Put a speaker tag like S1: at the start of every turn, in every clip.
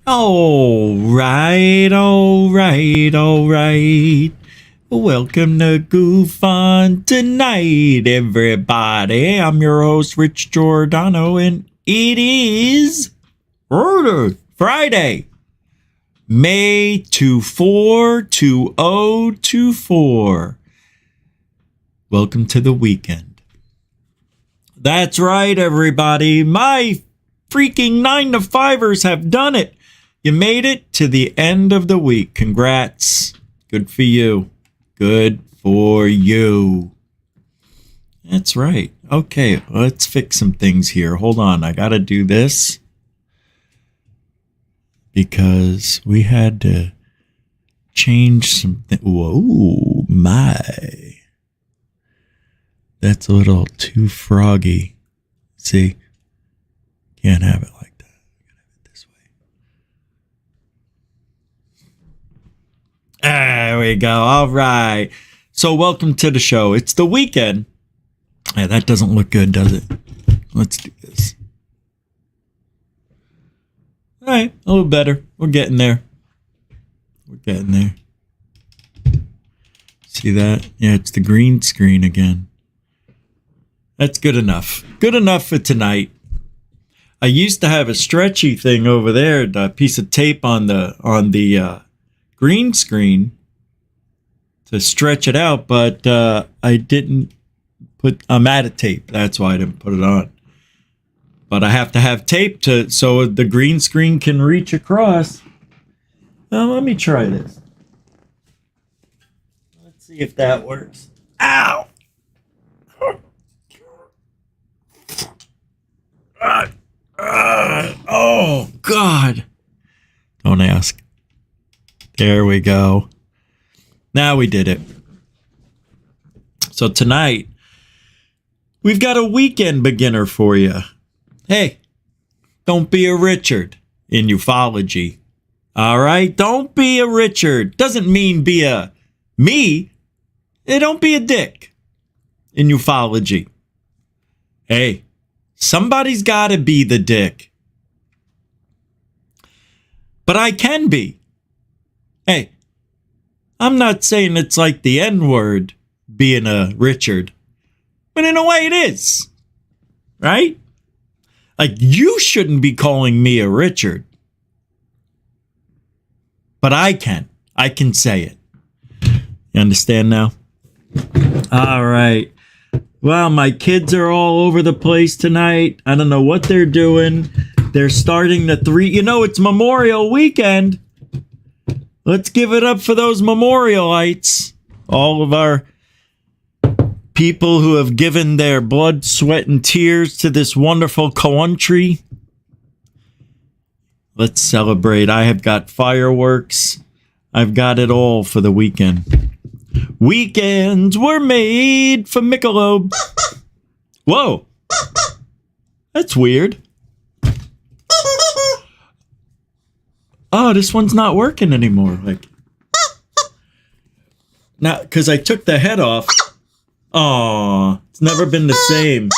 S1: All right, all right, all right. Welcome to Goof on Tonight, everybody. I'm your host, Rich Giordano, and it is Friday, May 24, 2024. Welcome to the weekend. That's right, everybody. My freaking 9-to-5ers have done it. You made it to the end of the week. Congrats. Good for you. Good for you. That's right. Okay, let's fix some things here. Hold on. I got to do this because we had to change something. Whoa, my. That's a little too froggy. See? Can't have it like that. Gotta have it this way. There we go. All right. So welcome to the show. It's the weekend. Yeah, that doesn't look good, does it? Let's do this. All right. A little better. We're getting there. We're getting there. See that? Yeah, it's the green screen again. That's good enough. Good enough for tonight. I used to have a stretchy thing over there, a piece of tape on the green screen to stretch it out, but I didn't put. I'm out of tape. That's why I didn't put it on. But I have to have tape so the green screen can reach across. Now let me try this. Let's see if that works. Ow! Oh, God. Don't ask. There we go. Now we did it. So tonight, we've got a weekend beginner for you. Hey, don't be a Richard in ufology. All right? Don't be a Richard. Doesn't mean be a me. Don't be a dick in ufology. Hey, somebody's got to be the dick. But I can be. Hey, I'm not saying it's like the N-word being a Richard. But in a way it is. Right? Like, you shouldn't be calling me a Richard. But I can. I can say it. You understand now? All right. Well, my kids are all over the place tonight. I don't know what they're doing. They're starting the it's Memorial Weekend. Let's give it up for those Memorialites. All of our people who have given their blood, sweat, and tears to this wonderful country. Let's celebrate. I have got fireworks. I've got it all for the weekend. Weekends were made for Michelob. Whoa. That's weird. Oh, this one's not working anymore. Like, now, because I took the head off. Oh, it's never been the same.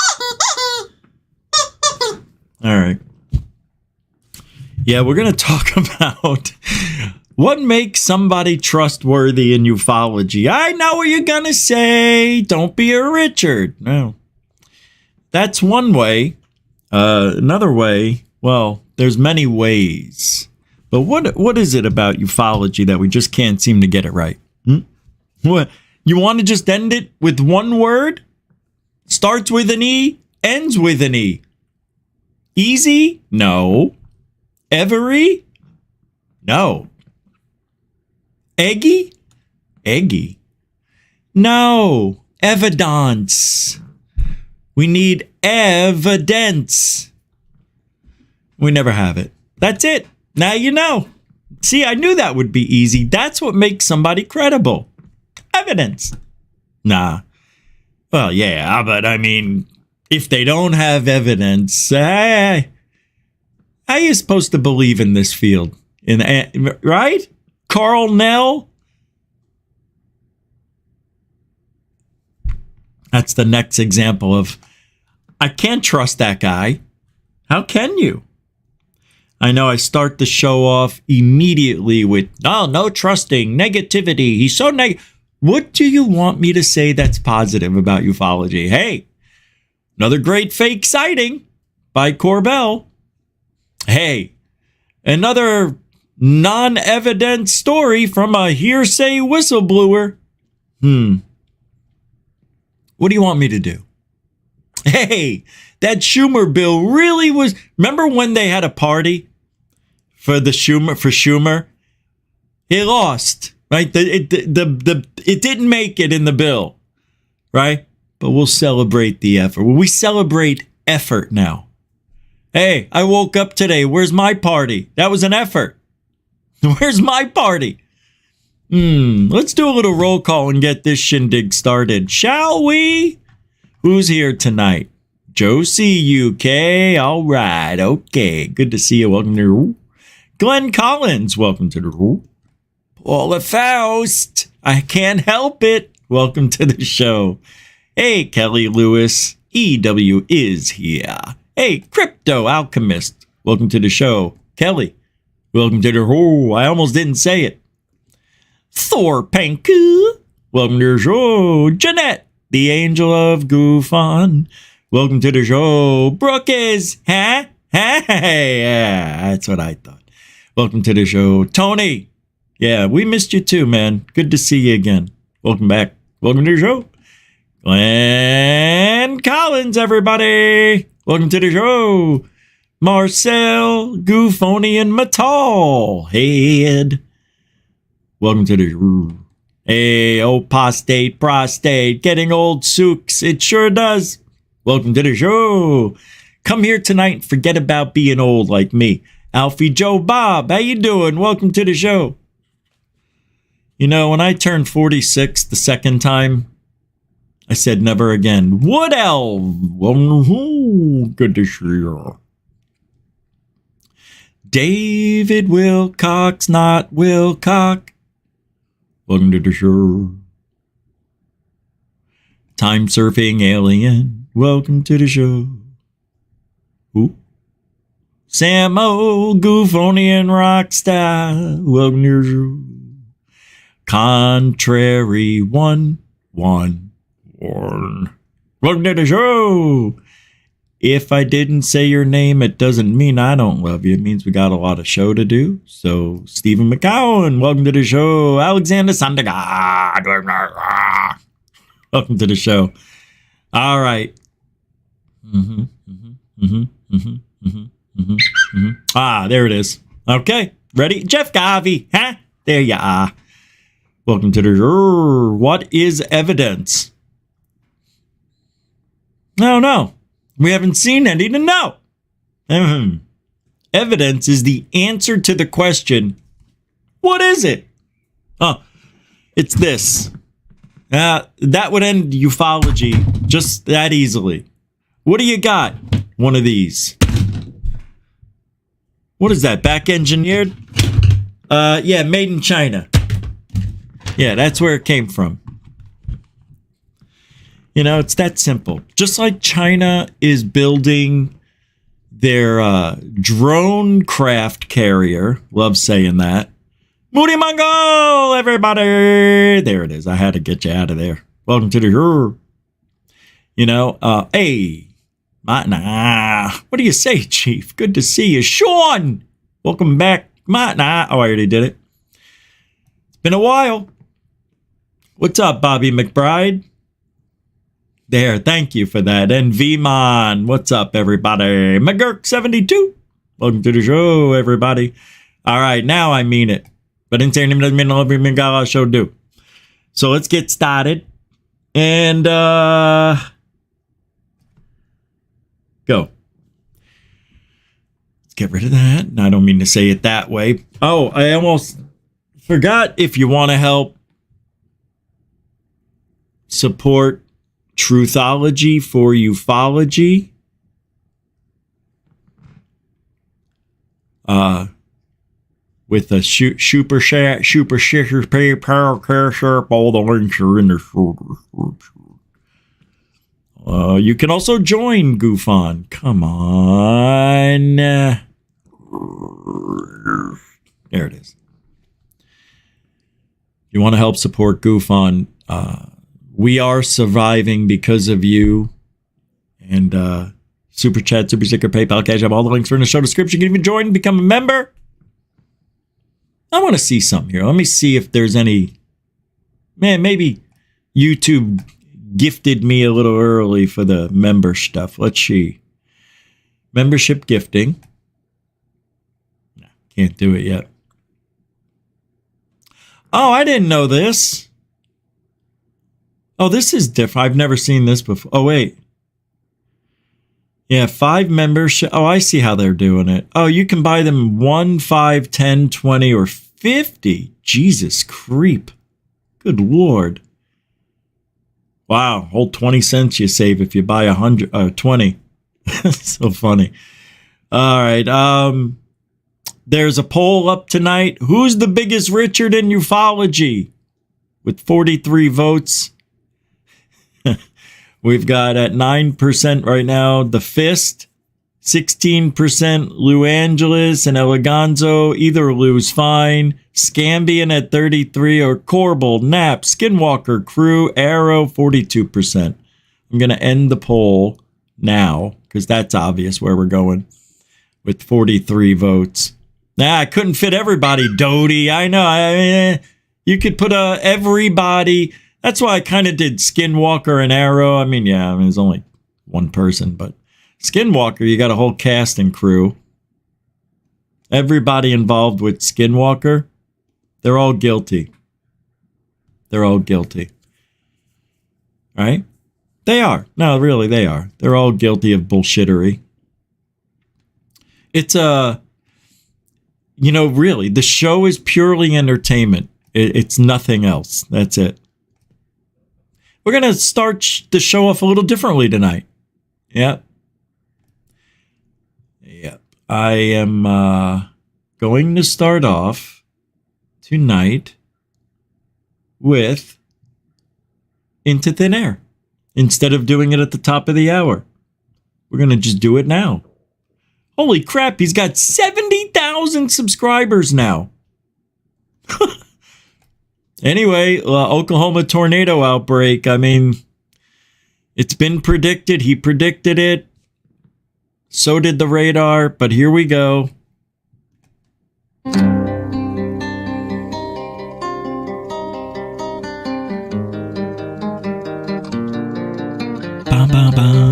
S1: All right. Yeah, we're going to talk about what makes somebody trustworthy in ufology. I know what you're going to say. Don't be a Richard. No. That's one way. Another way, well, there's many ways. But what is it about ufology that we just can't seem to get it right? What? You want to just end it with one word? Starts with an E, ends with an E. Easy? No. Every? No. Eggy? Eggy. No. Evidence. We need evidence. We never have it. That's it. Now you know. See, I knew that would be easy. That's what makes somebody credible. Evidence. Nah. Well, yeah, but I mean, if they don't have evidence, how are you supposed to believe in this field? Right? Carl Nell? That's the next example of, I can't trust that guy. How can you? I know I start the show off immediately with, oh, no trusting, negativity. He's so negative. What do you want me to say that's positive about ufology? Hey, another great fake sighting by Corbell. Hey, another non-evident story from a hearsay whistleblower. What do you want me to do? Hey, that Schumer bill really was... Remember when they had a party for Schumer? He lost, right? It didn't make it in the bill, right? But we'll celebrate the effort. We celebrate effort now. Hey, I woke up today. Where's my party? That was an effort. Where's my party? Let's do a little roll call and get this shindig started, shall we? Who's here tonight? Josie UK. All right. Okay. Good to see you. Welcome to the room. Glenn Collins. Welcome to the room. Paula Faust. I can't help it. Welcome to the show. Hey, Kelly Lewis. EW is here. Hey, Crypto Alchemist. Welcome to the show. Kelly. Welcome to the show. I almost didn't say it. Thor Panku. Welcome to the show. Jeanette, the angel of Goofon. Welcome to the show. Brooke is, huh? Hey, yeah, that's what I thought. Welcome to the show. Tony. Yeah, we missed you too, man. Good to see you again. Welcome back. Welcome to the show. Glenn Collins, everybody. Welcome to the show. Marcel Goofonian Matal. Hey, Ed. Welcome to the show. Hey, prostate, getting old, Sooks. It sure does. Welcome to the show. Come here tonight and forget about being old like me. Alfie Joe Bob, how you doing? Welcome to the show. You know, when I turned 46 the second time, I said never again. Wood Elf. Good to see you. David Wilcox, not Wilcock. Welcome to the show. Time surfing alien. Welcome to the show. Who? Samo Goofonian Rockstar. Welcome to the show. Contrary 111. Welcome to the show. If I didn't say your name, it doesn't mean I don't love you. It means we got a lot of show to do. So, Stephen McCowan, welcome to the show. Alexander Sandegard, welcome to the show. All right. Ah, there it is. Okay, ready? Jeff Garvey, huh? There you are. Welcome to the show. What is evidence? No. We haven't seen any to know. Evidence is the answer to the question, what is it? Oh, it's this. That would end ufology just that easily. What do you got? One of these. What is that? Back engineered? Yeah, made in China. Yeah, that's where it came from. You know, it's that simple. Just like China is building their drone craft carrier. Love saying that. Moody Mongol, everybody. There it is. I had to get you out of there. Welcome to the show. You know, hey. What do you say, Chief? Good to see you. Sean, welcome back. Oh, I already did it. It's been a while. What's up, Bobby McBride? There, thank you for that. And Vmon, what's up, everybody? McGurk72, welcome to the show, everybody. All right, now I mean it. But in saying doesn't mean love me, got show do. So let's get started. And go. Let's get rid of that. I don't mean to say it that way. Oh, I almost forgot. If you want to help support Truthology for ufology, with a super share, all the links are in the show description. You can also join Goofon. Come on. There it is. If you want to help support Goof on, we are surviving because of you. And Super Chat, Super Sticker, PayPal, Cash App, all the links are in the show description. You can even join and become a member. I want to see something here. Let me see if there's any... Man, maybe YouTube gifted me a little early for the member stuff. Let's see. Membership gifting. No, can't do it yet. Oh, I didn't know this. Oh, this is different. I've never seen this before. Oh, wait. Yeah, 5 membership. Oh, I see how they're doing it. Oh, you can buy them 1, 5, 10, 20, or 50. Jesus creep. Good Lord. Wow, whole 20 cents you save if you buy 20. So funny. All right. There's a poll up tonight. Who's the biggest Richard in ufology? With 43 votes. We've got at 9% right now, The Fist, 16%, Lou Angeles and Eleganzo, either Lou's fine, Scambian at 33, or Corbel, Knapp, Skinwalker, Crew, Arrow, 42%. I'm going to end the poll now, because that's obvious where we're going, with 43 votes. Nah, I couldn't fit everybody, Doty. I know. I mean, you could put everybody... That's why I kind of did Skinwalker and Arrow. I mean, yeah, there's only one person, but Skinwalker, you got a whole cast and crew. Everybody involved with Skinwalker, they're all guilty. They're all guilty. Right? They are. No, really, they are. They're all guilty of bullshittery. It's really, the show is purely entertainment. It's nothing else. That's it. We're going to start the show off a little differently tonight. Yep. I am going to start off tonight with Into Thin Air. Instead of doing it at the top of the hour. We're going to just do it now. Holy crap, he's got 70,000 subscribers now. Anyway, Oklahoma tornado outbreak. I mean, it's been predicted. He predicted it. So did the radar. But here we go. Bam, bam, bam.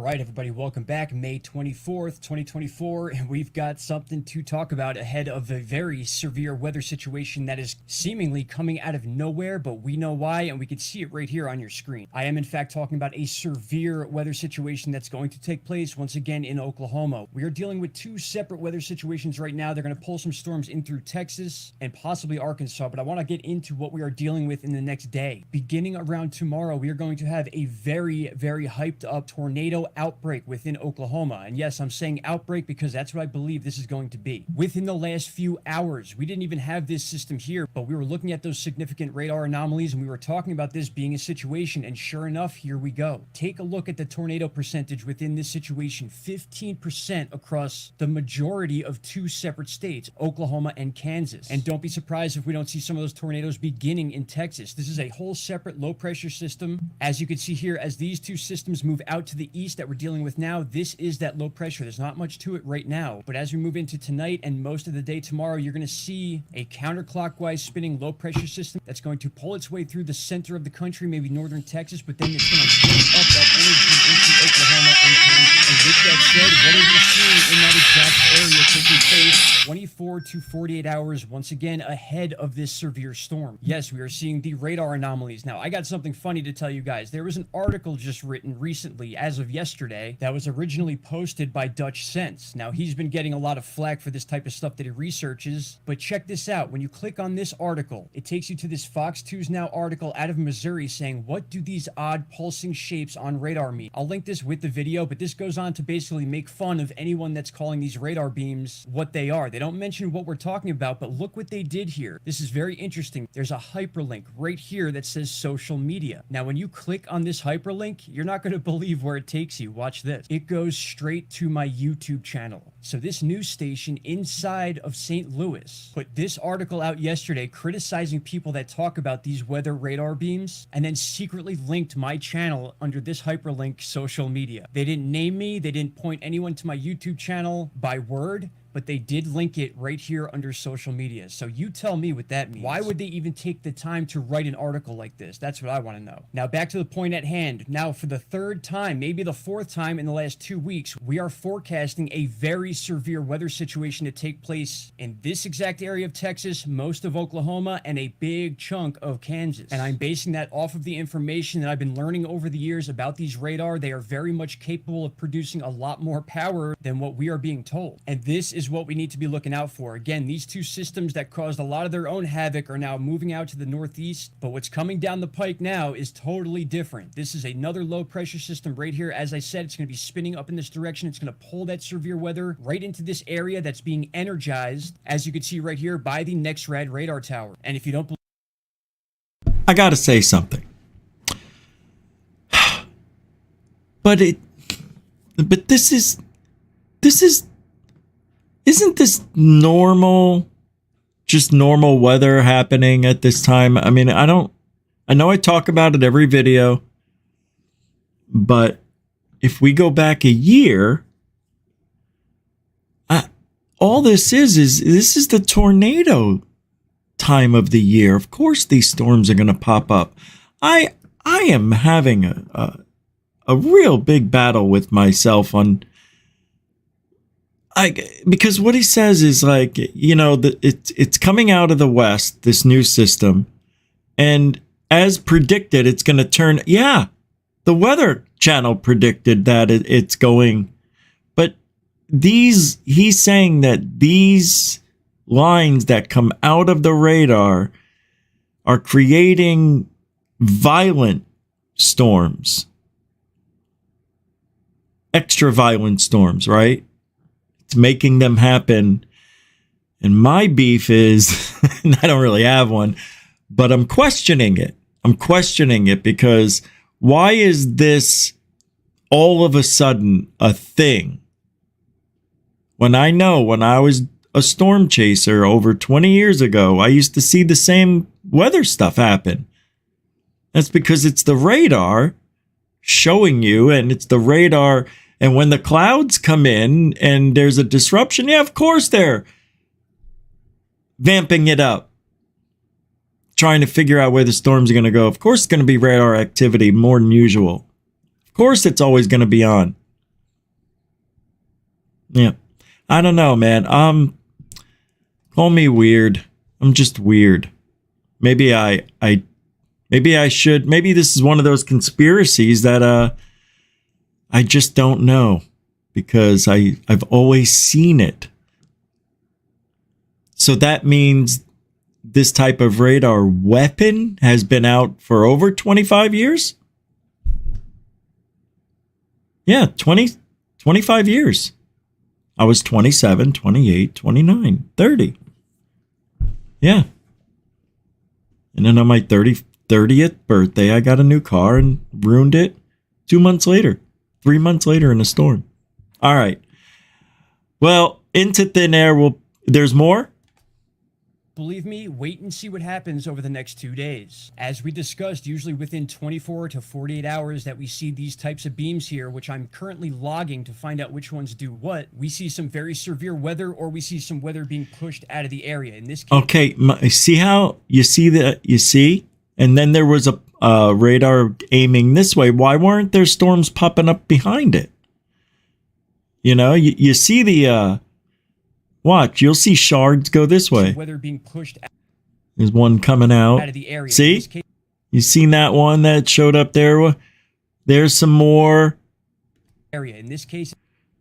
S2: Right, everybody, welcome back. May 24th, 2024, and we've got something to talk about ahead of a very severe weather situation that is seemingly coming out of nowhere, but we know why, and we can see it right here on your screen. I am, in fact, talking about a severe weather situation that's going to take place once again in Oklahoma. We are dealing with 2 separate weather situations right now. They're going to pull some storms in through Texas and possibly Arkansas, but I want to get into what we are dealing with in the next day. Beginning around tomorrow, we are going to have a very, very hyped up tornado outbreak within Oklahoma. And yes, I'm saying outbreak because that's what I believe this is going to be. Within the last few hours, we didn't even have this system here, but we were looking at those significant radar anomalies and we were talking about this being a situation, and sure enough, here we go. Take a look at the tornado percentage within this situation. 15% across the majority of 2 separate states, Oklahoma and Kansas. And don't be surprised if we don't see some of those tornadoes beginning in Texas. This is a whole separate low pressure system. As you can see here, as these 2 systems move out to the east that we're dealing with now, this is that low pressure. There's not much to it right now, but as we move into tonight and most of the day tomorrow, you're going to see a counterclockwise spinning low pressure system that's going to pull its way through the center of the country, maybe northern Texas, but then it's going to lift up that energy into Oklahoma and Kansas. And with that said, what are we seeing in that exact area taking place 24 to 48 hours once again ahead of this severe storm? Yes, we are seeing the radar anomalies. Now, I got something funny to tell you guys. There was an article just written recently, as of yesterday, that was originally posted by Dutch Sense. Now, he's been getting a lot of flack for this type of stuff that he researches, but check this out. When you click on this article, it takes you to this Fox 2's Now article out of Missouri saying, what do these odd pulsing shapes on radar mean? I'll link this with the video, but this goes on to basically make fun of anyone that's calling these radar beams what they are. They don't mention what we're talking about, but look what they did here. This is very interesting. There's a hyperlink right here that says social media. Now, when you click on this hyperlink, you're not going to believe where it takes you. Watch this. It goes straight to my YouTube channel. So this news station inside of St. Louis put this article out yesterday criticizing people that talk about these weather radar beams, and then secretly linked my channel under this hyperlink social media. They didn't name me. They didn't point anyone to my YouTube channel by word, but they did link it right here under social media. So you tell me what that means. Why would they even take the time to write an article like this? That's what I want to know. Now back to the point at hand. Now for the third time, maybe the fourth time in the last 2 weeks, we are forecasting a very severe weather situation to take place in this exact area of Texas, most of Oklahoma, and a big chunk of Kansas. And I'm basing that off of the information that I've been learning over the years about these radar. They are very much capable of producing a lot more power than what we are being told. And this is what we need to be looking out for. Again, these two systems that caused a lot of their own havoc are now moving out to the northeast, but what's coming down the pike now is totally different. This is another low pressure system right here. As I said, it's going to be spinning up in this direction. It's going to pull that severe weather right into this area that's being energized, as you can see right here, by the NEXRAD radar tower. And if you don't believe,
S1: I gotta say something. But this is isn't this normal, just normal weather happening at this time? I mean, I know I talk about it every video, but if we go back a year, all this is the tornado time of the year. Of course, these storms are going to pop up. I am having a real big battle with myself on. Because what he says is like, you know, it's coming out of the west, this new system, and as predicted, it's going to turn. Yeah, the Weather Channel predicted that it's going, but he's saying that these lines that come out of the radar are creating violent storms, extra violent storms, right? It's making them happen. And my beef is, and I don't really have one, but I'm questioning it. I'm questioning it because why is this all of a sudden a thing? When I know when I was a storm chaser over 20 years ago, I used to see the same weather stuff happen. That's because it's the radar showing you, and it's the radar. And when the clouds come in and there's a disruption, yeah, of course they're vamping it up, trying to figure out where the storms are going to go. Of course it's going to be radar activity more than usual. Of course it's always going to be on. Yeah. I don't know, man. Call me weird. I'm just weird. Maybe I should. Maybe this is one of those conspiracies that I just don't know, because I've always seen it. So that means this type of radar weapon has been out for over 25 years? Yeah, 25 years. I was 27, 28, 29, 30. Yeah. And then on my 30th birthday, I got a new car and ruined it 2 months later. 3 months later in a storm. All right. Well, into thin air. There's more?
S2: Believe me, wait and see what happens over the next 2 days. As we discussed, usually within 24 to 48 hours that we see these types of beams here, which I'm currently logging to find out which ones do what, we see some very severe weather, or we see some weather being pushed out of the area. In this case,
S1: okay, see how you see that? You see? And then there was a radar aiming this way. Why weren't there storms popping up behind it? You know, you see the watch. You'll see shards go this way.
S2: Weather being pushed out.
S1: There's one coming out
S2: Of the area.
S1: See? You seen that one that showed up there? There's some more.
S2: Area. In this case,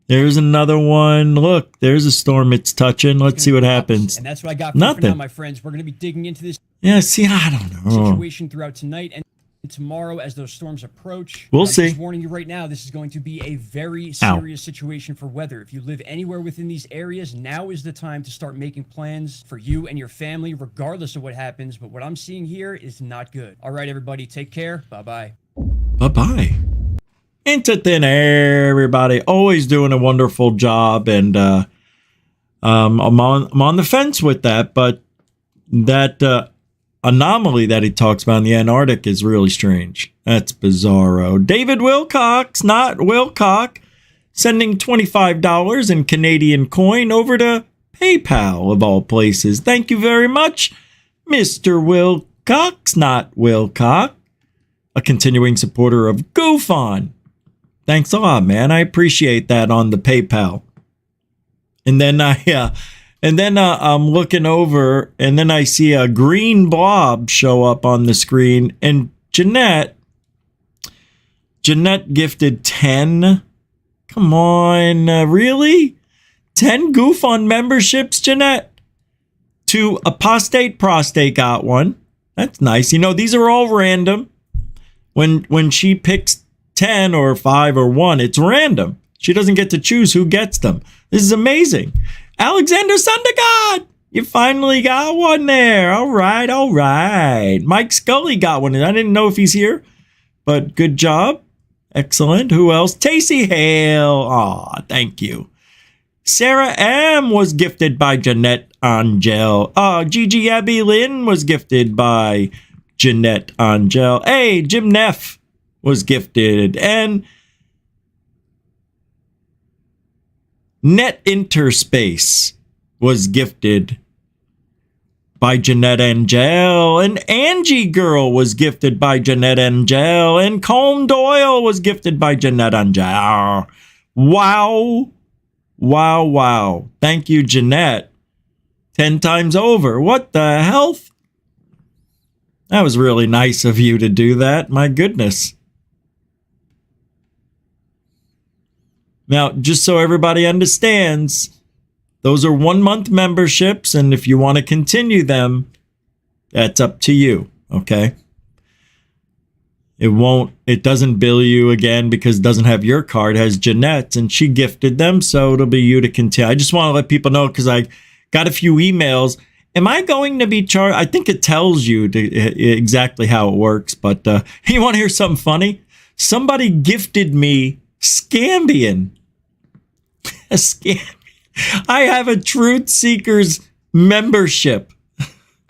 S1: there's another one. Look, there's a storm it's touching. Let's see what happens.
S2: And that's what I got
S1: Nothing.
S2: for now, my friends. We're going to be digging into this
S1: Yeah, see, I don't know.
S2: situation throughout tonight and tomorrow as those storms approach.
S1: We'll
S2: I'm
S1: see.
S2: just warning you right now, this is going to be a very serious situation for weather. If you live anywhere within these areas, now is the time to start making plans for you and your family, regardless of what happens. But what I'm seeing here is not good. All right, everybody, take care. Bye-bye.
S1: Bye-bye. Into thin air, everybody. Always doing a wonderful job, and I'm on the fence with that, but that anomaly that he talks about in the Antarctic is really strange. That's bizarro. David Wilcox, not Wilcock, sending $25 in Canadian coin over to PayPal, of all places. Thank you very much, Mr. Wilcox, not Wilcock, a continuing supporter of GoFund. Thanks a lot, man. I appreciate that on the PayPal. And then I'm looking over, and then I see a green blob show up on the screen, and Jeanette gifted 10. Come on, really? 10 GoFund memberships, Jeanette? To Apostate Prostate got one. That's nice. You know, these are all random. When she picks 10 or 5 or 1, it's random. She doesn't get to choose who gets them. This is amazing. Alexander Sundergod, you finally got one there. All right. Mike Scully got one. I didn't know if he's here, but good job. Excellent. Who else? Tacey Hale. Aw, thank you. Sarah M. was gifted by Jeanette Angel. Gigi Abby Lynn was gifted by Jeanette Angel. Hey, Jim Neff was gifted. And Net Interspace was gifted by Jeanette Angel. And Angie Girl was gifted by Jeanette Angel. And Colm Doyle was gifted by Jeanette Angel. Wow. Thank you, Jeanette. 10 times over. What the hell? That was really nice of you to do that. My goodness. Now, just so everybody understands, those are 1-month memberships, and if you want to continue them, that's up to you, okay? It doesn't bill you again because it doesn't have your card. It has Jeanette's, and she gifted them, so it'll be you to continue. I just want to let people know because I got a few emails. Am I going to be charged? I think it tells you exactly how it works, but you want to hear something funny? Somebody gifted me Scambian. A Scambian. I have a Truth Seekers membership.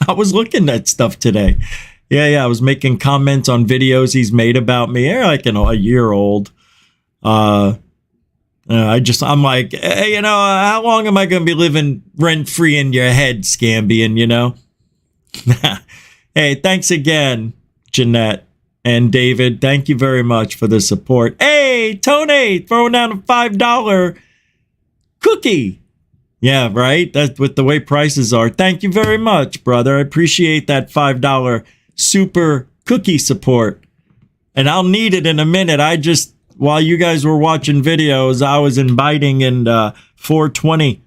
S1: I was looking at stuff today. Yeah, I was making comments on videos he's made about me. They're like a year old. I'm like, hey, how long am I going to be living rent free in your head, Scambian, Hey, thanks again, Jeanette and David. Thank you very much for the support. Hey, Tony, throwing down a $5 cookie. Yeah, right? That's with the way prices are. Thank you very much, brother. I appreciate that $5 super cookie support. And I'll need it in a minute. While you guys were watching videos, I was inviting in 420.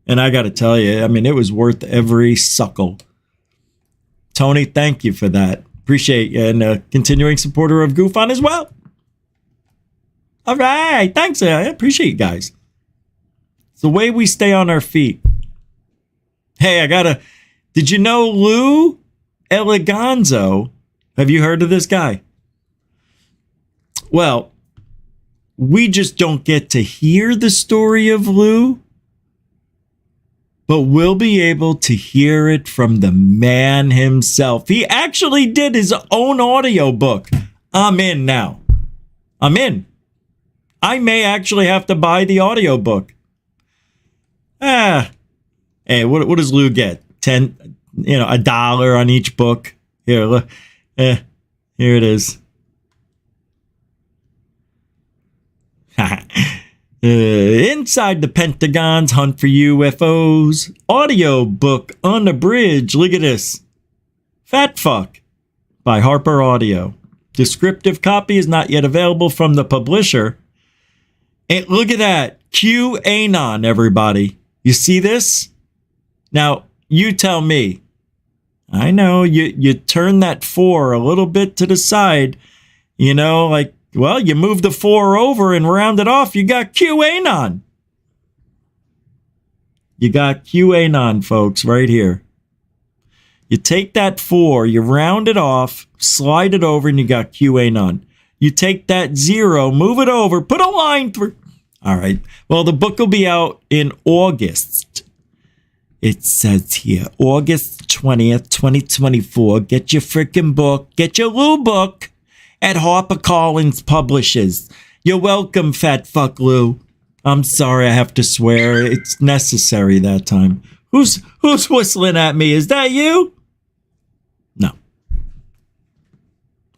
S1: And I got to tell you, it was worth every suckle. Tony, thank you for that. Appreciate you. And a continuing supporter of GoFund as well. All right. Thanks. I appreciate you guys. It's the way we stay on our feet. Hey, did you know Lou Eleganzo? Have you heard of this guy? Well, we just don't get to hear the story of Lou, but we'll be able to hear it from the man himself. He actually did his own audiobook. I'm in now. I'm in. I may actually have to buy the audiobook. Hey, what does Lou get? $1 on each book. Here, look. Here it is. Inside the Pentagon's Hunt for UFOs. Audio book on the bridge. Look at this. Fat Fuck by Harper Audio. Descriptive copy is not yet available from the publisher. And look at that. QAnon, everybody. You see this? Now, you tell me. I know you turn that 4 a little bit to the side, like, well, you move the 4 over and round it off. You got QAnon. You got QAnon, folks, right here. You take that 4, you round it off, slide it over, and you got QAnon. You take that 0, move it over, put a line through. All right. Well, the book will be out in August. It says here, August 20th, 2024. Get your freaking book. Get your Lou book at HarperCollins Publishers. You're welcome, fat fuck Lou. I'm sorry I have to swear. It's necessary that time. Who's whistling at me? Is that you? No.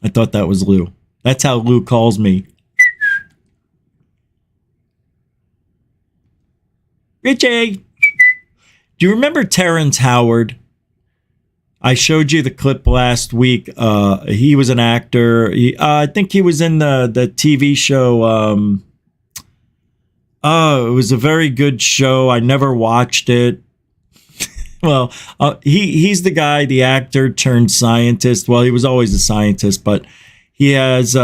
S1: I thought that was Lou. That's how Lou calls me. Richie. Do you remember Terrence Howard? I showed you the clip last week. He was an actor. I think he was in the TV show. It was a very good show. I never watched it. Well, he's the guy, the actor turned scientist. Well, he was always a scientist, but he has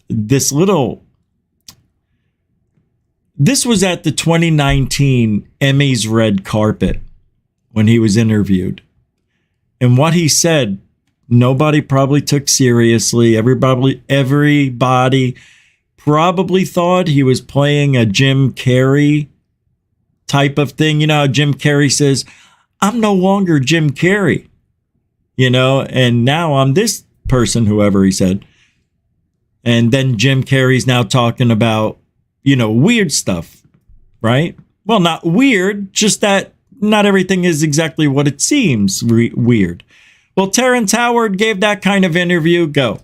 S1: this little... This was at the 2019 Emmys red carpet when he was interviewed. And what he said, nobody probably took seriously. Everybody probably thought he was playing a Jim Carrey type of thing. You know how Jim Carrey says, I'm no longer Jim Carrey, and now I'm this person, whoever he said. And then Jim Carrey's now talking about, weird stuff, right? Well, not weird, just that not everything is exactly what it seems weird. Well, Terrence Howard gave that kind of interview. Go.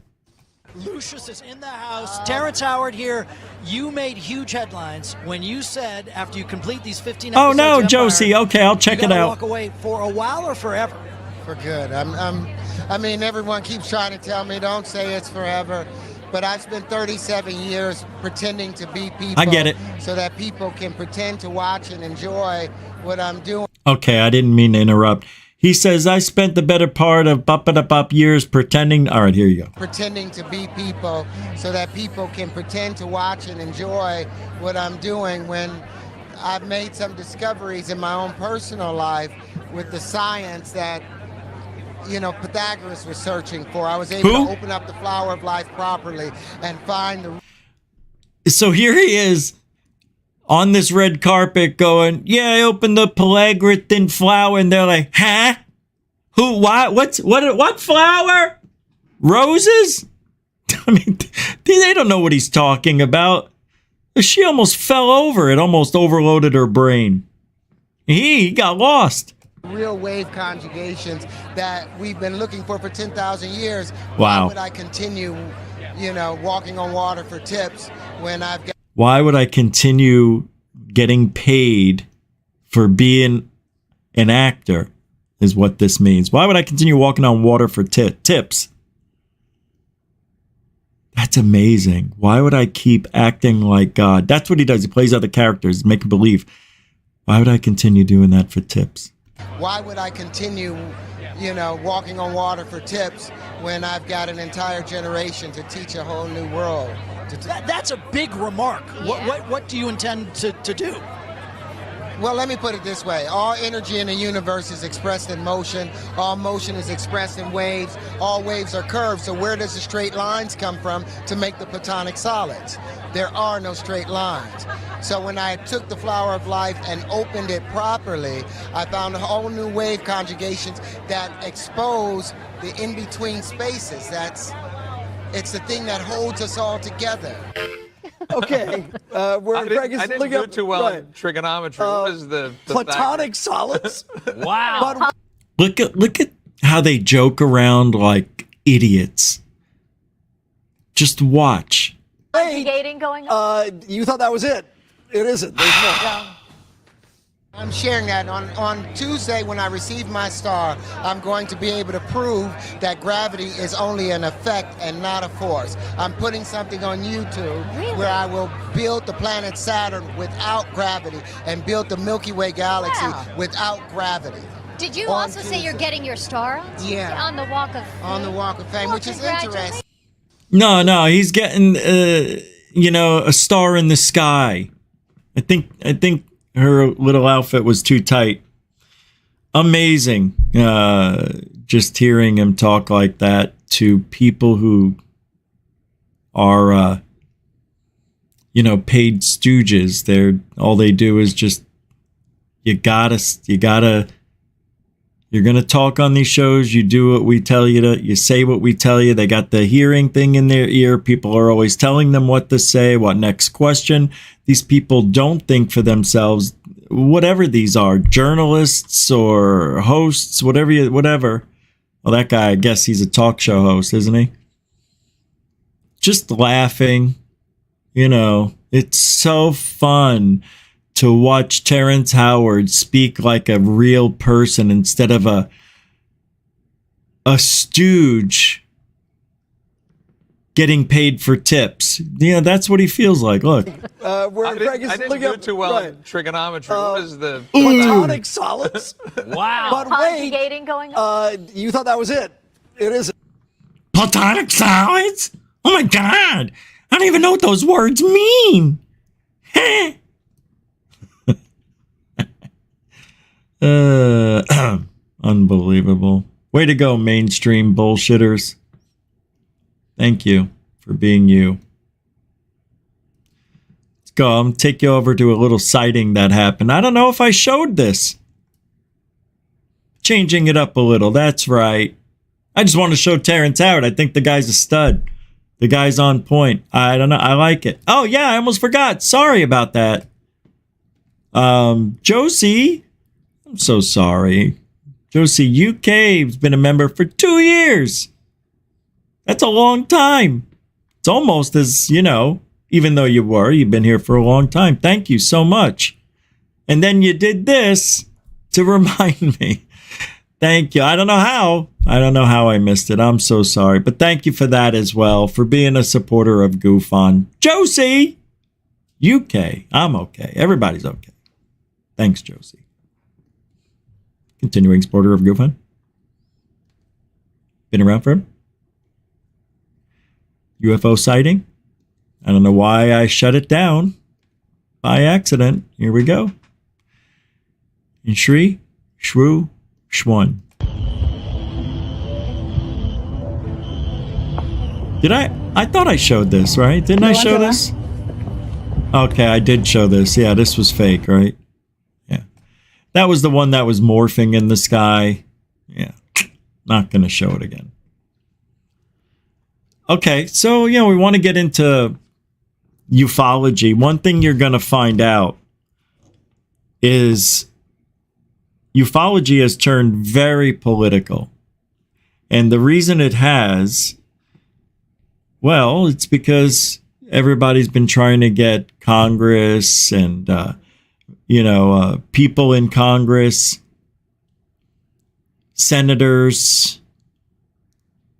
S3: Lucius is in the house. Terrence Howard here. You made huge headlines when you said after you complete these 15 episodes.
S1: Oh no,
S3: of
S1: Josie.
S3: Empire,
S1: Okay, I'll check it out.
S3: Walk away for a while or forever.
S4: For good. I mean, everyone keeps trying to tell me don't say it's forever, but I've spent 37 years pretending to be people.
S1: I get it.
S4: So that people can pretend to watch and enjoy what I'm doing.
S1: Okay, I didn't mean to interrupt. He says, I spent the better part of years pretending. All right, here you go.
S4: Pretending to be people so that people can pretend to watch and enjoy what I'm doing when I've made some discoveries in my own personal life with the science that, Pythagoras was searching for. I was able to open up the flower of life properly and find the...
S1: So here he is on this red carpet going, yeah, I opened the Pelagrithin flower, and they're like, huh? Who, what flower? Roses? I mean, they don't know what he's talking about. She almost fell over. It almost overloaded her brain. He got lost.
S4: Real wave conjugations that we've been looking for 10,000 years.
S1: Wow.
S4: Why would I continue, walking on water for tips when I've got...
S1: Why would I continue getting paid for being an actor is what this means. Why would I continue walking on water for tips? That's amazing. Why would I keep acting like God? That's what he does. He plays other characters, make believe. Why would I continue doing that for tips?
S4: Why would I continue, walking on water for tips when I've got an entire generation to teach a whole new world?
S3: That's a big remark. Yeah. What do you intend to do?
S4: Well, let me put it this way. All energy in the universe is expressed in motion. All motion is expressed in waves. All waves are curved. So where does the straight lines come from to make the platonic solids? There are no straight lines. So when I took the flower of life and opened it properly, I found a whole new wave conjugations that expose the in-between spaces. It's the thing that holds us all together.
S3: Okay,
S5: I didn't do too well in trigonometry. What is the
S3: platonic solids?
S5: Wow.
S1: Look at how they joke around like idiots. Just watch.
S6: Investigating going on?
S3: You thought that was it. It isn't. There's more.
S4: I'm sharing that on Tuesday when I receive my star. I'm going to be able to prove that gravity is only an effect and not a force. I'm putting something on YouTube where I will build the planet Saturn without gravity and build the Milky Way galaxy without gravity.
S6: Did you also say you're getting your star?
S4: Yeah.
S6: On the Walk of Fame?
S4: On the Walk of Fame,
S6: Well,
S4: which is
S6: congratulations.
S4: interesting.
S1: No, he's getting, a star in the sky. I think her little outfit was too tight. Amazing. Just hearing him talk like that to people who are, paid stooges. All they do is just, you're going to talk on these shows. You do what we tell you to, you say what we tell you. They got the hearing thing in their ear. People are always telling them what to say, what next question. These people don't think for themselves, whatever these are, journalists or hosts, whatever. Well, that guy, I guess he's a talk show host, isn't he? Just laughing. It's so fun to watch Terrence Howard speak like a real person instead of a stooge getting paid for tips. That's what he feels like. Look.
S5: I didn't do too well in trigonometry. What is the
S7: platonic solids?
S3: Wow.
S7: But wait,
S6: Conjugating going on?
S7: you thought that was it. It isn't.
S1: Platonic solids? Oh my God. I don't even know what those words mean. Unbelievable. Way to go, mainstream bullshitters. Thank you for being you. Let's go. I'm going to take you over to a little sighting that happened. I don't know if I showed this. Changing it up a little. That's right. I just want to show Terrence Howard. I think the guy's a stud. The guy's on point. I don't know. I like it. Oh, yeah. I almost forgot. Sorry about that. Josie. I'm so sorry. Josie UK has been a member for 2 years. That's a long time. It's almost as, even though you've been here for a long time. Thank you so much. And then you did this to remind me. Thank you. I don't know how I missed it. I'm so sorry. But thank you for that as well, for being a supporter of Goof On. Josie! UK. I'm okay. Everybody's okay. Thanks, Josie. Continuing supporter of Goof On. Been around for him. UFO sighting. I don't know why I shut it down by accident. Here we go. In Shri, Shru, Shwan. I thought I showed this, right? Didn't I show this? Okay, I did show this. Yeah, this was fake, right? Yeah. That was the one that was morphing in the sky. Yeah. Not going to show it again. Okay, so, we want to get into ufology. One thing you're going to find out is ufology has turned very political. And the reason it has, well, it's because everybody's been trying to get Congress and, people in Congress, senators,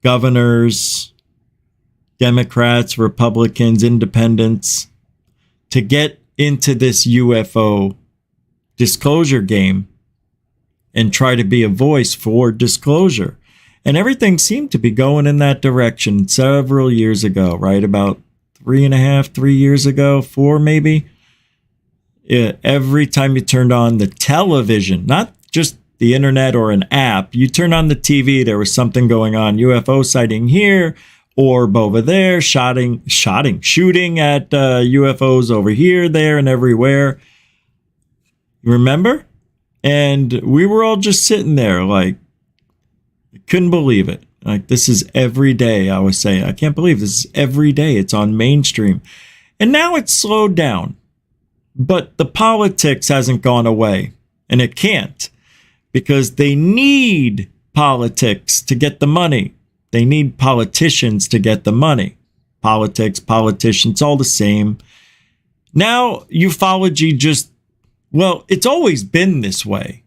S1: governors, Democrats, Republicans, independents, to get into this UFO disclosure game and try to be a voice for disclosure. And everything seemed to be going in that direction several years ago, right? About 3 years ago, 4 maybe. Every time you turned on the television, not just the internet or an app, you turned on the TV, there was something going on. UFO sighting here, orb over there, shooting at UFOs over here, there, and everywhere. You remember? And we were all just sitting there like, couldn't believe it. Like, this is every day. I was saying, I can't believe this is every day. It's on mainstream. And now it's slowed down. But the politics hasn't gone away. And it can't. Because they need politics to get the money. They need politicians to get the money. Politics, politicians, all the same. Now, ufology it's always been this way.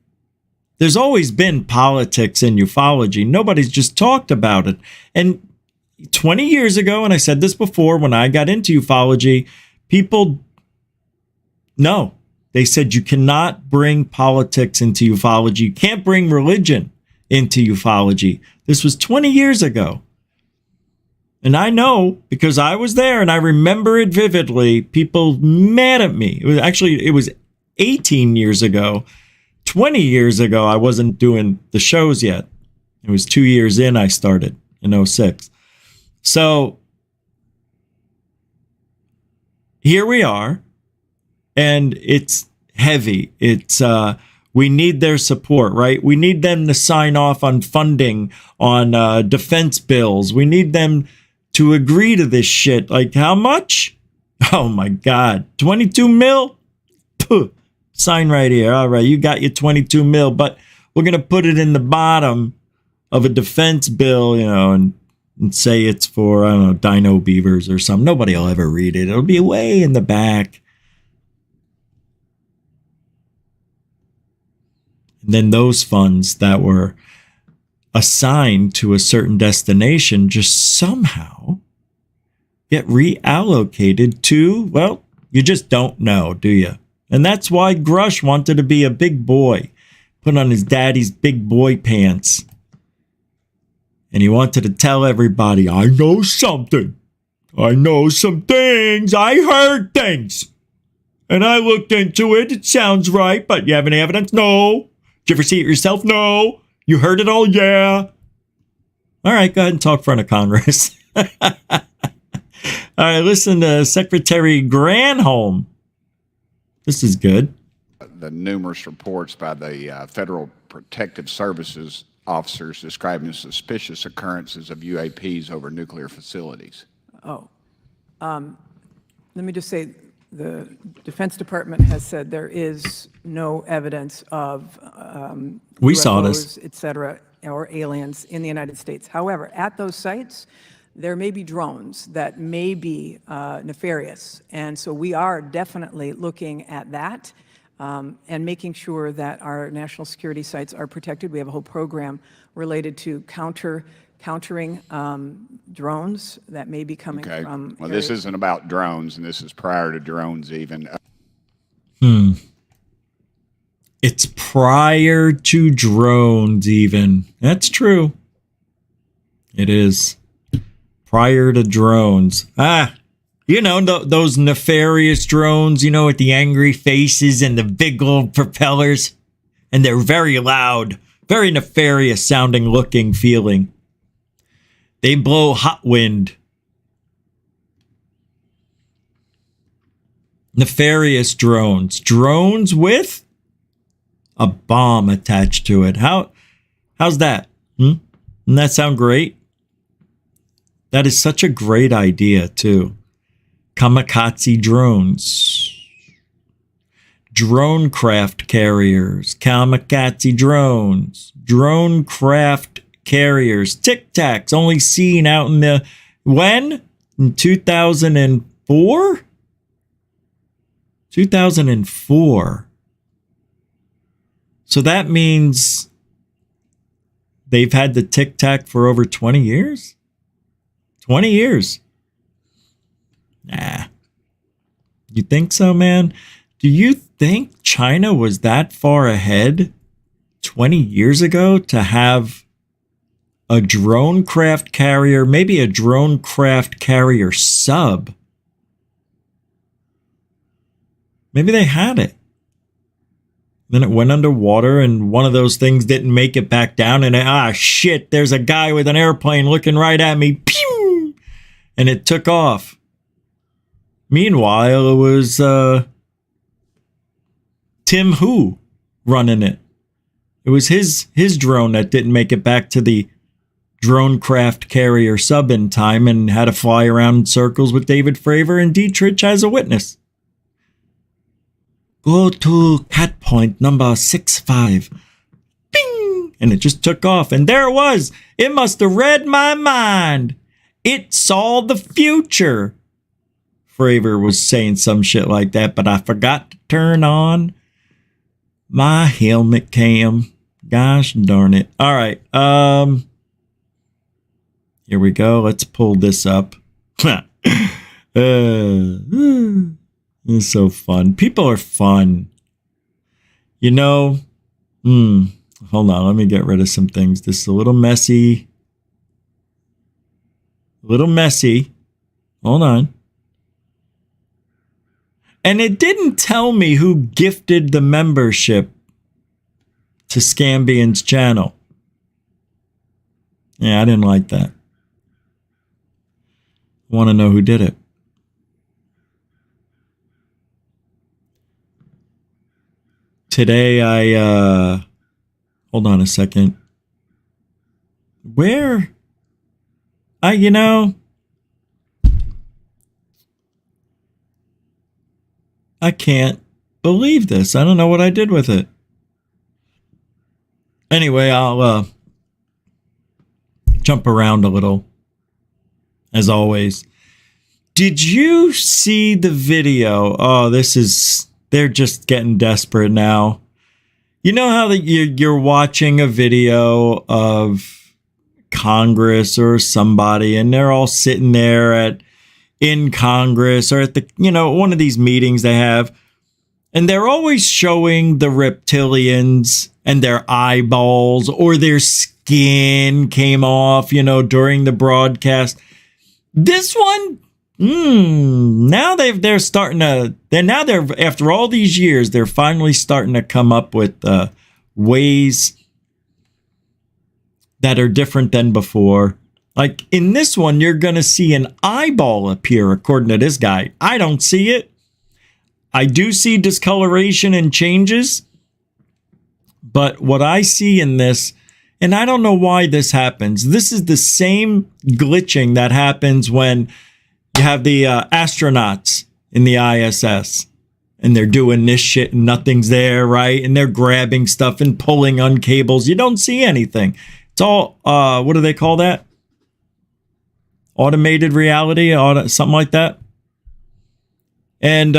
S1: There's always been politics in ufology. Nobody's just talked about it. And 20 years ago, and I said this before, when I got into ufology, people They said you cannot bring politics into ufology. You can't bring religion into ufology. This was 20 years ago. And I know because I was there and I remember it vividly. People mad at me. It was 18 years ago. 20 years ago, I wasn't doing the shows yet. It was 2 years in I started in 06. So here we are, and it's heavy. It's we need their support, right? We need them to sign off on funding, on defense bills. We need them to agree to this shit. Like how much? Oh my God, 22 mil? Puh. Sign right here. All right, you got your 22 mil, but we're gonna put it in the bottom of a defense bill, and say it's for, I don't know, dino beavers or something. Nobody will ever read it. It'll be way in the back. And then those funds that were assigned to a certain destination just somehow get reallocated to, well, you just don't know, do you? And that's why Grush wanted to be a big boy, put on his daddy's big boy pants. And he wanted to tell everybody, I know something. I know some things. I heard things. And I looked into it. It sounds right, but you have any evidence? No. Did you ever see it yourself? No. You heard it all? Yeah. All right, go ahead and talk in front of Congress. All right, listen to Secretary Granholm. This is good.
S8: The numerous reports by the Federal Protective Services officers describing suspicious occurrences of UAPs over nuclear facilities.
S9: Let me just say the Defense Department has said there is no evidence of
S1: we
S9: UFOs,
S1: saw this,
S9: et cetera, or aliens in the United States. However, at those sites, there may be drones that may be nefarious. And so we are definitely looking at that and making sure that our national security sites are protected. We have a whole program related to countering drones that may be coming from
S8: well, this isn't about drones, and this is prior to drones even.
S1: It's prior to drones even. That's true. It is. Prior to drones. Those nefarious drones, with the angry faces and the big old propellers. And they're very loud, very nefarious sounding, looking, feeling. They blow hot wind. Nefarious drones. Drones with a bomb attached to it. How's that? Doesn't that sound great? That is such a great idea, too. Kamikaze drones. Drone craft carriers. Kamikaze drones. Drone craft carriers. Tic Tacs only seen out in the... When? In 2004? 2004. So that means they've had the Tic Tac for over 20 years? 20 years. Nah. You think so, man? Do you think China was that far ahead 20 years ago to have a drone craft carrier, maybe a drone craft carrier sub? Maybe they had it. Then it went underwater and one of those things didn't make it back down. And shit, there's a guy with an airplane looking right at me. Pew! And it took off. Meanwhile, it was Tim Hu running it. It was his drone that didn't make it back to the drone craft carrier sub in time and had to fly around in circles with David Fravor and Dietrich as a witness. Go to cat point number 65. Bing! And it just took off. And there it was. It must have read my mind. It saw the future. Fravor was saying some shit like that, but I forgot to turn on my helmet cam. Gosh darn it. All right. Here we go. Let's pull this up. It's so fun. People are fun. You know, hold on, let me get rid of some things. This is a little messy. Hold on. And it didn't tell me who gifted the membership to Scambian's channel. Yeah, I didn't like that. I want to know who did it. Today I hold on a second. Where? You know, I can't believe this. I don't know what I did with it. Anyway, I'll jump around a little, as always. Did you see the video? Oh, they're just getting desperate now. You know how that you're watching a video of Congress or somebody, and they're all sitting there in Congress or at the, one of these meetings they have, and they're always showing the reptilians and their eyeballs or their skin came off, during the broadcast. This one, now they're starting to, after all these years, they're finally starting to come up with ways that are different than before. Like in this one, you're going to see an eyeball appear, according to this guy. I don't see it. I do see discoloration and changes. But what I see in this, and I don't know why this happens, this is the same glitching that happens when you have the astronauts in the ISS. And they're doing this shit and nothing's there, right? And they're grabbing stuff and pulling on cables. You don't see anything. It's all, what do they call that? Automated reality, something like that. And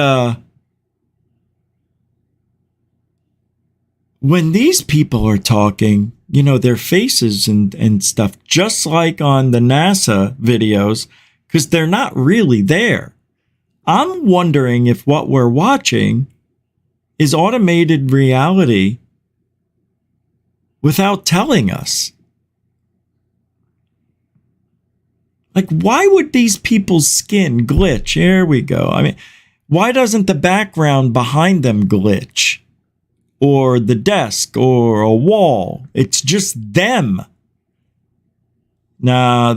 S1: when these people are talking, their faces and stuff, just like on the NASA videos, because they're not really there. I'm wondering if what we're watching is automated reality without telling us. Like, why would these people's skin glitch? Here we go. I mean, why doesn't the background behind them glitch? Or the desk or a wall? It's just them. Nah,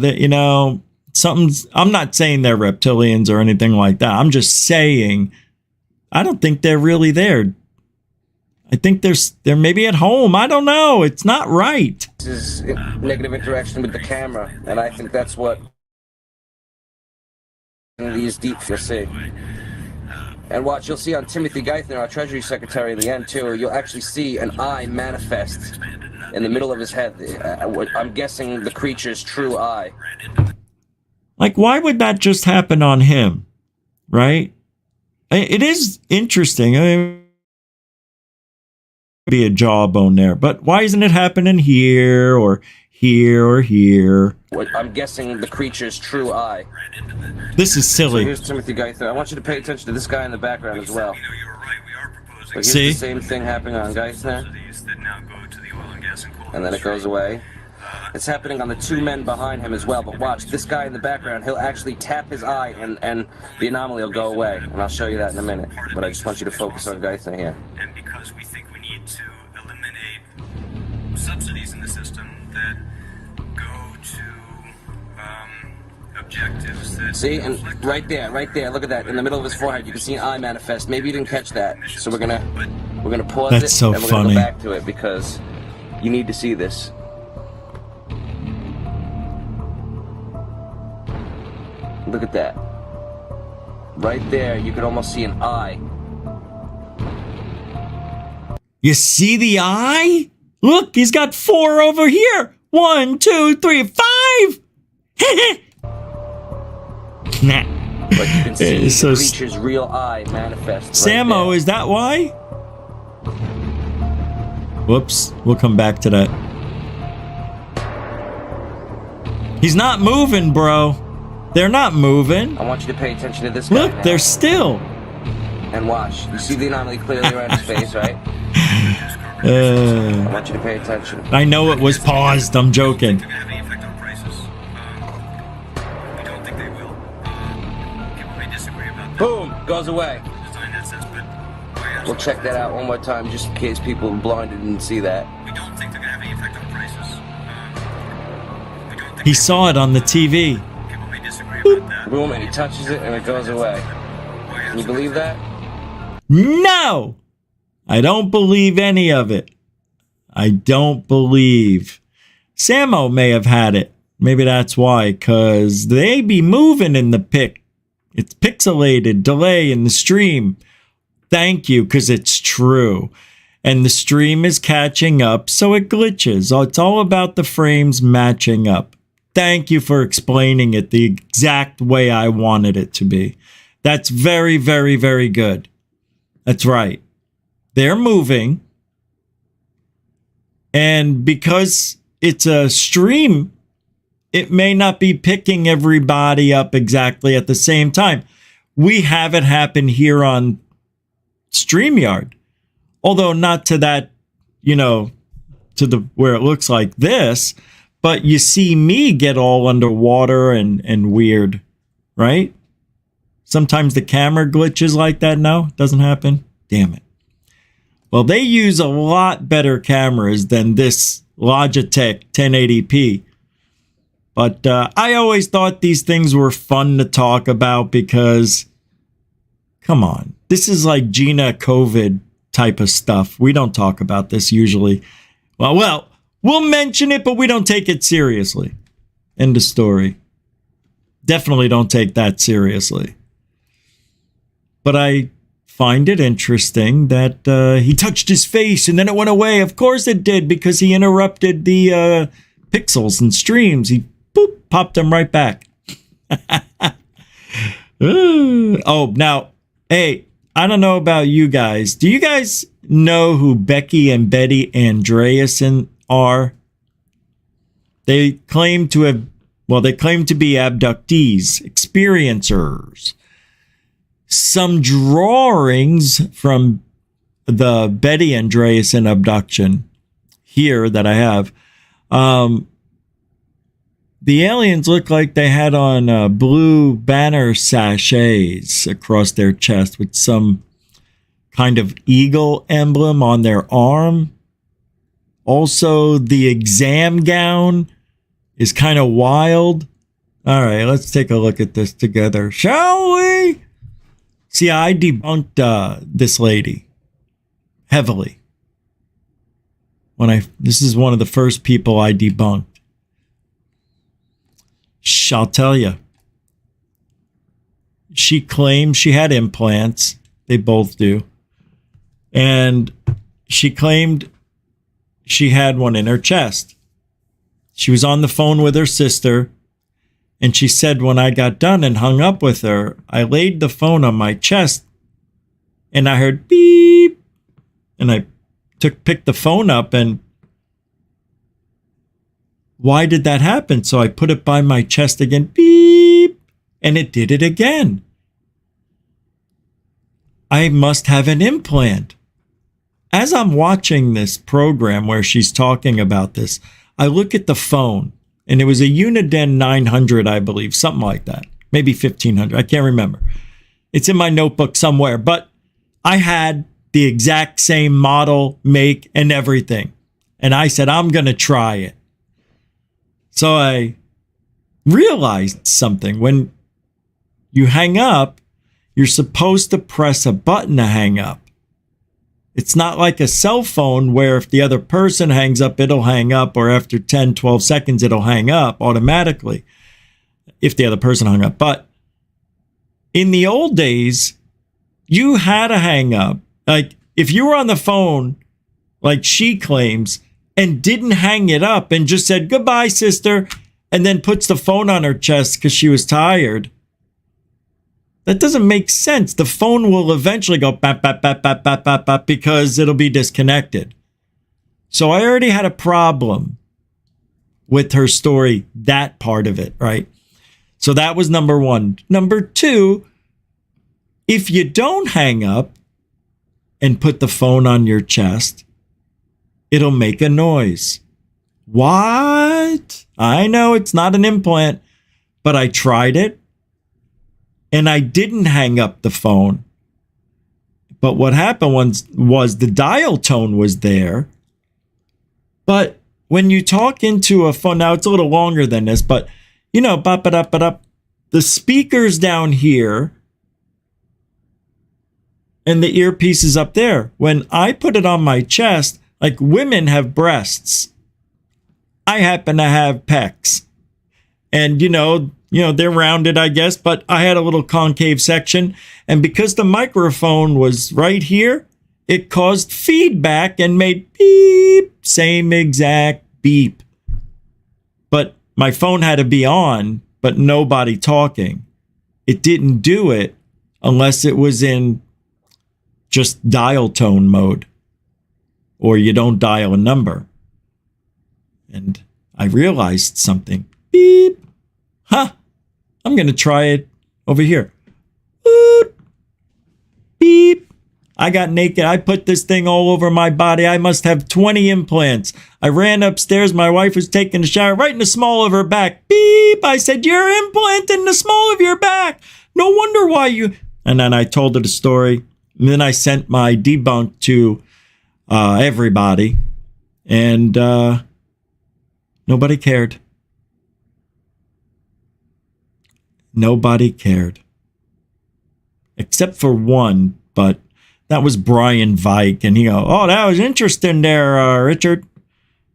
S1: something's, I'm not saying they're reptilians or anything like that. I'm just saying, I don't think they're really there. I think they're maybe at home. I don't know. It's not right.
S10: This is negative interaction with the camera, and I think that's what these deep you'll see. And watch, you'll see on Timothy Geithner, our Treasury Secretary, at the end too, you'll actually see an eye manifest in the middle of his head. I'm guessing the creature's true eye.
S1: Like, why would that just happen on him? Right? It is interesting. I mean, be a jawbone there, but why isn't it happening here or here or here?
S10: I'm guessing the creature's true eye.
S1: This is silly.
S10: So here's Timothy Geithner. I want you to pay attention to this guy in the background as well. So here's
S1: See?
S10: The same thing happening on Geithner. And then it goes away. It's happening on the two men behind him as well, but watch, this guy in the background, he'll actually tap his eye and the anomaly will go away. And I'll show you that in a minute. But I just want you to focus on Geithner here.
S11: And because we think we need to eliminate subsidies in the system that go to objectives that...
S10: See, and right there, look at that. In the middle of his forehead, you can see an eye manifest. Maybe you didn't catch that. So we're gonna pause
S1: That's
S10: it,
S1: so
S10: and we're
S1: funny.
S10: gonna go back to it because you need to see this. Look at that. Right there, you could almost see an eye.
S1: You see the eye? Look, he's got 4 over here. 1, 2, 3, 5. Nah.
S10: But you can see
S1: So
S10: the creature's real eye manifest.
S1: Samo,
S10: right
S1: is that why? Whoops, we'll come back to that. He's not moving, bro. They're not moving.
S10: I want you to pay attention to this guy.
S1: Look,
S10: now.
S1: they're still.
S10: And watch. You see the anomaly clearly around his face, right? I want you to pay attention.
S1: I know it was paused. I'm joking.
S11: Have any effect on prices? We don't think they will. People may disagree about that.
S10: Boom! Goes away.
S11: Design that sense, but
S10: We'll check that out one more time just in case people blinded didn't see that.
S11: we don't think they're gonna have any effect on prices. We don't think
S1: He saw it on the TV.
S11: people may disagree about that.
S10: Boom, and he touches it and it goes away. Can you believe that?
S1: No! I don't believe any of it. I don't believe. Samo may have had it. Maybe that's why, because they be moving in the pic. It's pixelated, delay in the stream. Thank you, because it's true. And the stream is catching up, so it glitches. It's all about the frames matching up. Thank you for explaining it the exact way I wanted it to be. That's very, very, very good. That's right. They're moving. And because it's a stream, it may not be picking everybody up exactly at the same time. We have it happen here on StreamYard. Although not to that, to the where it looks like this. But you see me get all underwater and weird, right? Sometimes the camera glitches like that. No, it doesn't happen. Damn it. Well, they use a lot better cameras than this Logitech 1080p. But I always thought these things were fun to talk about because, come on, this is like Gina COVID type of stuff. We don't talk about this usually. Well, we'll mention it, but we don't take it seriously. End of story. Definitely don't take that seriously. But I find it interesting that he touched his face and then it went away. Of course it did, because he interrupted the pixels and streams. He popped them right back. Oh, now, hey, I don't know about you guys. Do you guys know who Becky and Betty Andreasson are? They claim to be abductees, experiencers. Some drawings from the Betty Andreasson abduction here that I have. The aliens look like they had on blue banner sachets across their chest with some kind of eagle emblem on their arm. Also, the exam gown is kind of wild. All right, let's take a look at this together, shall we? See, I debunked this lady heavily. This is one of the first people I debunked. I'll tell you. She claimed she had implants. They both do. And she claimed she had one in her chest. She was on the phone with her sister. And she said, when I got done and hung up with her, I laid the phone on my chest and I heard beep. And I picked the phone up, and why did that happen? So I put it by my chest again, beep, and it did it again. I must have an implant. As I'm watching this program where she's talking about this, I look at the phone. And it was a Uniden 900, I believe, something like that. Maybe 1500. I can't remember. It's in my notebook somewhere. But I had the exact same model, make, and everything. And I said, I'm going to try it. So I realized something. When you hang up, you're supposed to press a button to hang up. It's not like a cell phone where if the other person hangs up, it'll hang up, or after 10, 12 seconds, it'll hang up automatically if the other person hung up. But in the old days, you had to hang up. Like if you were on the phone, like she claims, and didn't hang it up and just said, goodbye, sister, and then puts the phone on her chest because she was tired. That doesn't make sense. The phone will eventually go bap, bap, bap, bap, bap, bap, bap, because it'll be disconnected. So I already had a problem with her story, that part of it, right? So that was number one. Number two, if you don't hang up and put the phone on your chest, it'll make a noise. What? I know it's not an implant, but I tried it and I didn't hang up the phone. But what happened was the dial tone was there. But when you talk into a phone, now it's a little longer than this, but you know, bop-a-dop-a-dop, the speakers down here and the earpiece is up there. When I put it on my chest, like women have breasts. I happen to have pecs. And, you know, they're rounded, I guess, but I had a little concave section. And because the microphone was right here, it caused feedback and made beep, same exact beep. But my phone had to be on, but nobody talking. It didn't do it unless it was in just dial tone mode, or you don't dial a number. And I realized something. Beep. Huh. I'm going to try it over here. Beep. I got naked. I put this thing all over my body. I must have 20 implants. I ran upstairs. My wife was taking a shower right in the small of her back. Beep. I said, "Your implant in the small of your back. No wonder why you..." And then I told her the story. And then I sent my debunk to everybody. And nobody cared. Nobody cared. Except for one, but that was Brian Vike. And he go, "Oh, that was interesting there, Richard.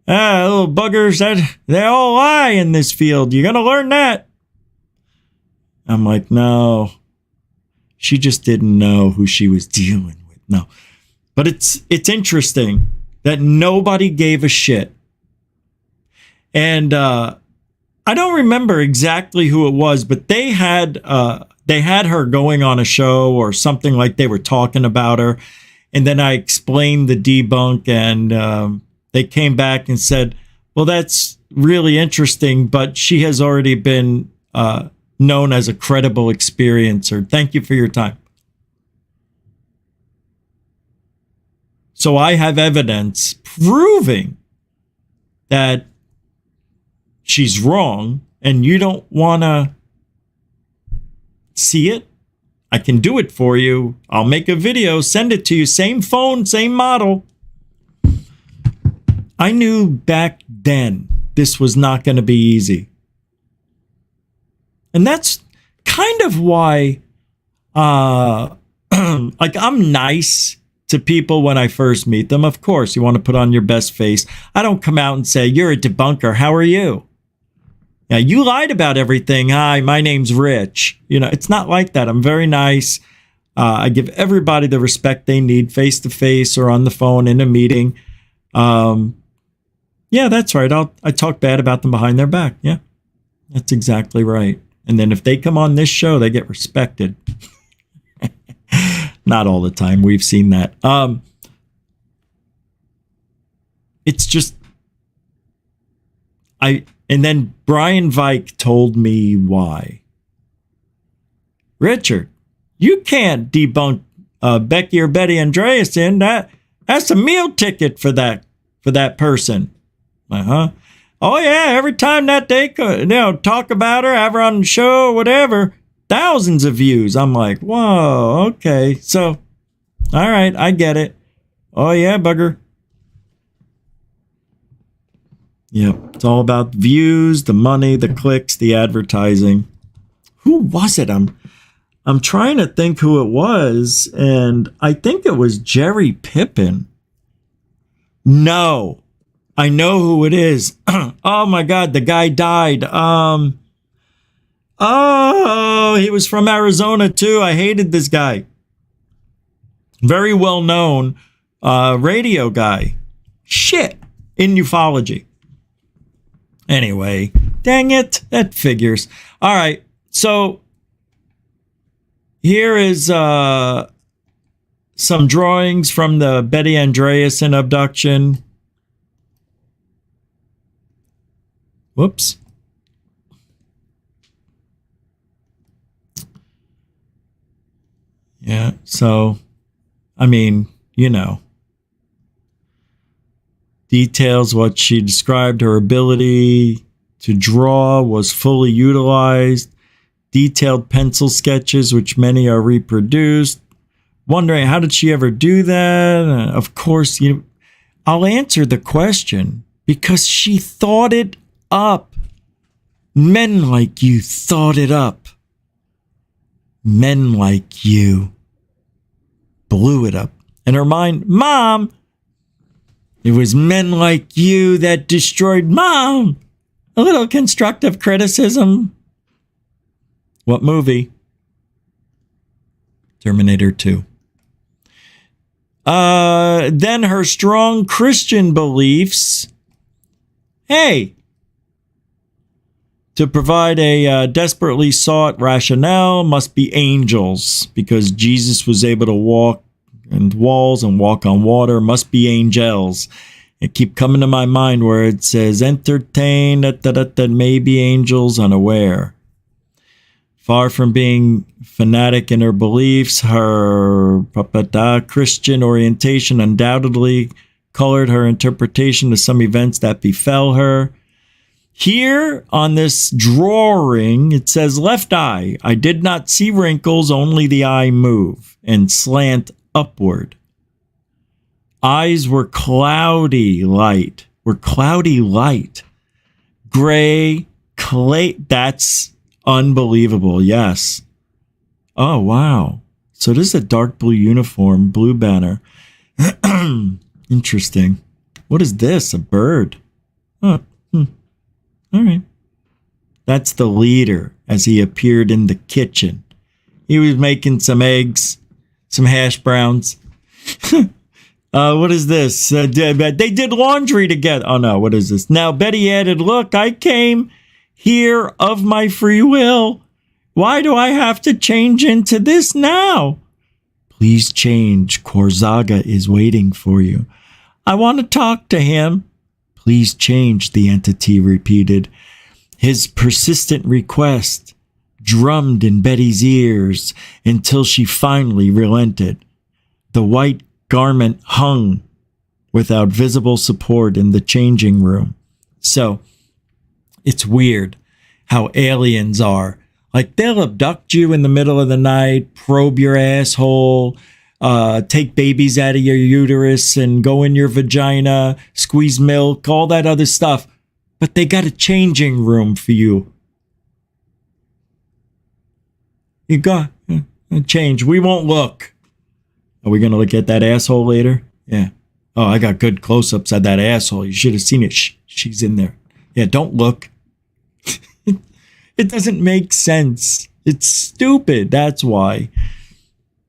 S1: Little buggers, they all lie in this field. You're going to learn that." I'm like, no. She just didn't know who she was dealing with. No. But it's interesting that nobody gave a shit. And I don't remember exactly who it was, but they had her going on a show or something, like they were talking about her. And then I explained the debunk, and they came back and said, "Well, that's really interesting, but she has already been known as a credible experiencer. Thank you for your time." So I have evidence proving that she's wrong, and you don't want to see it. I can do it for you. I'll make a video, send it to you. Same phone, same model. I knew back then this was not going to be easy. And that's kind of why like, I'm nice to people when I first meet them. Of course, you want to put on your best face. I don't come out and say, "You're a debunker. How are you? Yeah, you lied about everything. Hi, my name's Rich." You know, it's not like that. I'm very nice. I give everybody the respect they need, face to face or on the phone in a meeting. Yeah, that's right. I talk bad about them behind their back. Yeah, that's exactly right. And then if they come on this show, they get respected. Not all the time. We've seen that. It's just, and then Brian Vike told me why. "Richard, you can't debunk Becky or Betty Andreasson. That's a meal ticket for that person." "Oh yeah, every time that they talk about her, have her on the show, whatever, thousands of views." I'm like, whoa, okay. So, all right, I get it. "Oh yeah, bugger." Yep, it's all about views, the money, the clicks, the advertising. Who was it? I'm trying to think who it was, and I think it was Jerry Pippin. No, I know who it is. Oh my God, the guy died. Oh, he was from Arizona too. I hated this guy. Very well known radio guy. Shit, in ufology. Anyway, dang it, that figures. All right, so here is some drawings from the Betty Andreasson abduction. Whoops. Yeah, so, I mean, you know. Details what she described her ability to draw was fully utilized. Detailed pencil sketches, which many are reproduced. Wondering, how did she ever do that? Of course, I'll answer the question because she thought it up. Men like you thought it up. Men like you blew it up. In her mind, Mom, it was men like you that destroyed Mom. A little constructive criticism. What movie? Terminator 2. Then her strong Christian beliefs. Hey, to provide a desperately sought rationale must be angels, because Jesus was able to walk on walls and walk on water. Must be angels. It keep coming to my mind where it says entertain that may be angels unaware. Far from being fanatic in her beliefs, her Christian orientation undoubtedly colored her interpretation of some events that befell her. Here on this drawing, it says left eye. I did not see wrinkles, only the eye move and slant upward. Eyes were cloudy light. Gray, clay. That's unbelievable. Yes. Oh, wow. So this is a dark blue uniform, blue banner. Interesting. What is this? A bird? Oh, All right. That's the leader as he appeared in the kitchen. He was making some eggs, some hash browns. What is this? They did laundry together. Oh, no. What is this? Now, Betty added, look, I came here of my free will. Why do I have to change into this now? Please change. Corzaga is waiting for you. I want to talk to him. Please change, the entity repeated. His persistent request drummed in Betty's ears until she finally relented. The white garment hung without visible support in the changing room. So, it's weird how aliens are. Like, they'll abduct you in the middle of the night, probe your asshole, take babies out of your uterus and go in your vagina, squeeze milk, all that other stuff. But they got a changing room for you. You got a change. We won't look. Are we going to look at that asshole later? Yeah. Oh, I got good close-ups of that asshole. You should have seen it. She's in there. Yeah, don't look. It doesn't make sense. It's stupid. That's why.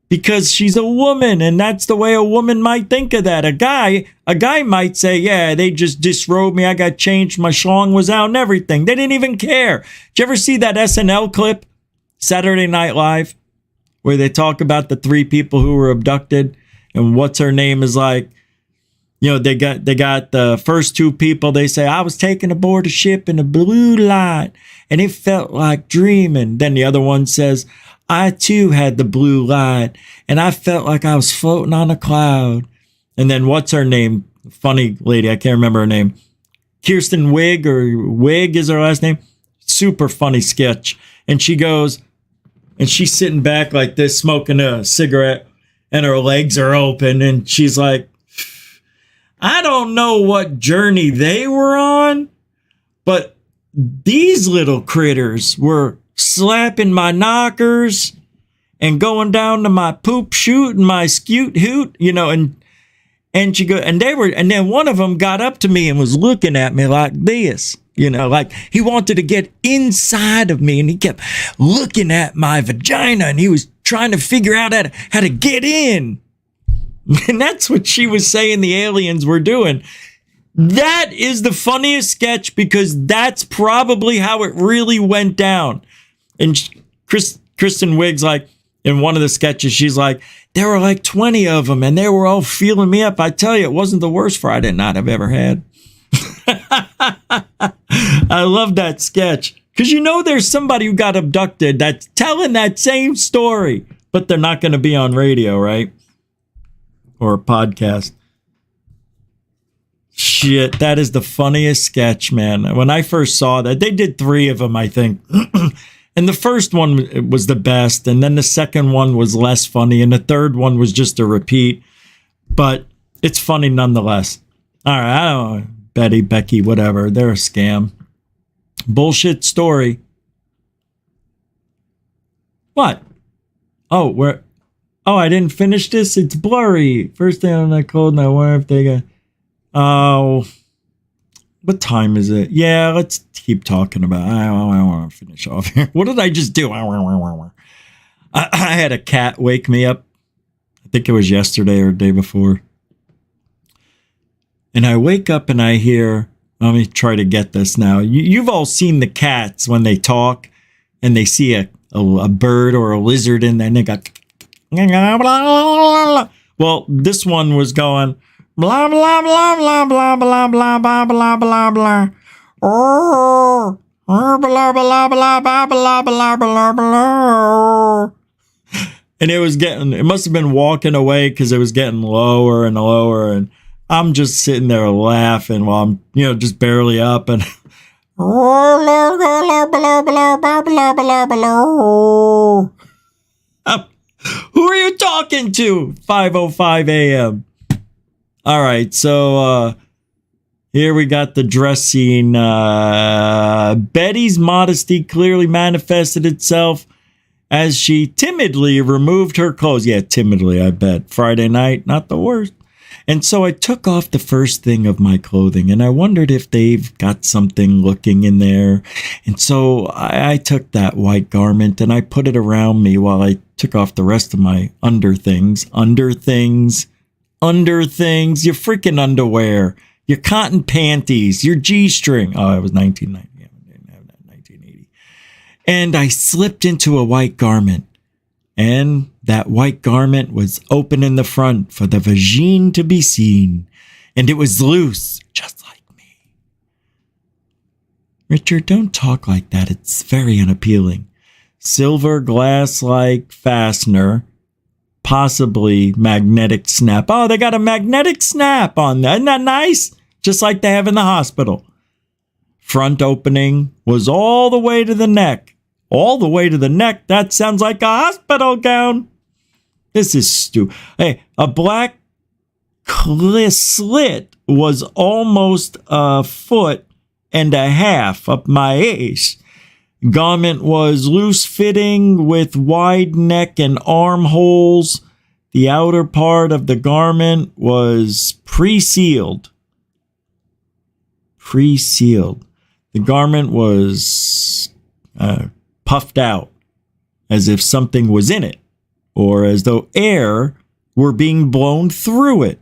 S1: Because she's a woman, and that's the way a woman might think of that. A guy might say, yeah, they just disrobed me. I got changed. My schlong was out and everything. They didn't even care. Did you ever see that SNL clip, Saturday Night Live, where they talk about the 3 people who were abducted and what's her name is like? You know, they got the first 2 people. They say, I was taken aboard a ship in a blue light and it felt like dreaming. Then the other one says, I too had the blue light and I felt like I was floating on a cloud. And then what's her name? Funny lady. I can't remember her name. Kirsten Wig, or Wig is her last name. Super funny sketch. And she goes, and she's sitting back like this, smoking a cigarette, and her legs are open. And she's like, I don't know what journey they were on, but these little critters were slapping my knockers and going down to my poop chute and my scute hoot, you know, and she go, and then one of them got up to me and was looking at me like this, you know, like he wanted to get inside of me, and he kept looking at my vagina, and he was trying to figure out how to get in. And that's what she was saying the aliens were doing. That is the funniest sketch, because that's probably how it really went down. And Kristen Wiig's like, in one of the sketches, she's like, there were like 20 of them, and they were all feeling me up. I tell you, it wasn't the worst Friday night I've ever had. I love that sketch, because you know there's somebody who got abducted that's telling that same story, but they're not going to be on radio, right? Or a podcast. shit. That is the funniest sketch, man. When I first saw that, they did 3 of them, I think. And the first one was the best. And then the second one was less funny. And the third one was just a repeat. But it's funny nonetheless. All right, I don't know. Betty, Becky, whatever. They're a scam. Bullshit story. What? Oh, where? Oh, I didn't finish this. It's blurry. First thing on that code, and I wonder if they got. Oh, what time is it? Yeah, let's keep talking about. I want to finish off here. What did I just do? I had a cat wake me up. I think it was yesterday or the day before. And I wake up and I hear. Let me try to get this now. You've all seen the cats when they talk, and they see a bird or a lizard in there, and they go. Well, this one was going blah blah blah blah blah blah blah blah blah blah blah. Oh, blah blah blah blah blah blah blah blah blah. And it must have been walking away because it was getting lower and lower, and I'm just sitting there laughing while I'm, just barely up and. Who are you talking to? 5:05 a.m. All right, so here we got the dress scene. Betty's modesty clearly manifested itself as she timidly removed her clothes. Yeah, timidly, I bet. Friday night, not the worst. And so I took off the first thing of my clothing, and I wondered if they've got something looking in there. And so I took that white garment and I put it around me while I took off the rest of my underthings, your freaking underwear, your cotton panties, your G-string. Oh, it was 1990. I didn't have that 1980. And I slipped into a white garment. And that white garment was open in the front for the vagine to be seen. And it was loose, just like me. Richard, don't talk like that. It's very unappealing. Silver glass-like fastener, possibly magnetic snap. Oh, they got a magnetic snap on that. Isn't that nice? Just like they have in the hospital. Front opening was all the way to the neck. All the way to the neck. That sounds like a hospital gown. This is stupid. Hey, a black slit was almost 1.5 feet up my ace. Garment was loose fitting with wide neck and armholes. The outer part of the garment was pre-sealed. The garment was puffed out as if something was in it, or as though air were being blown through it.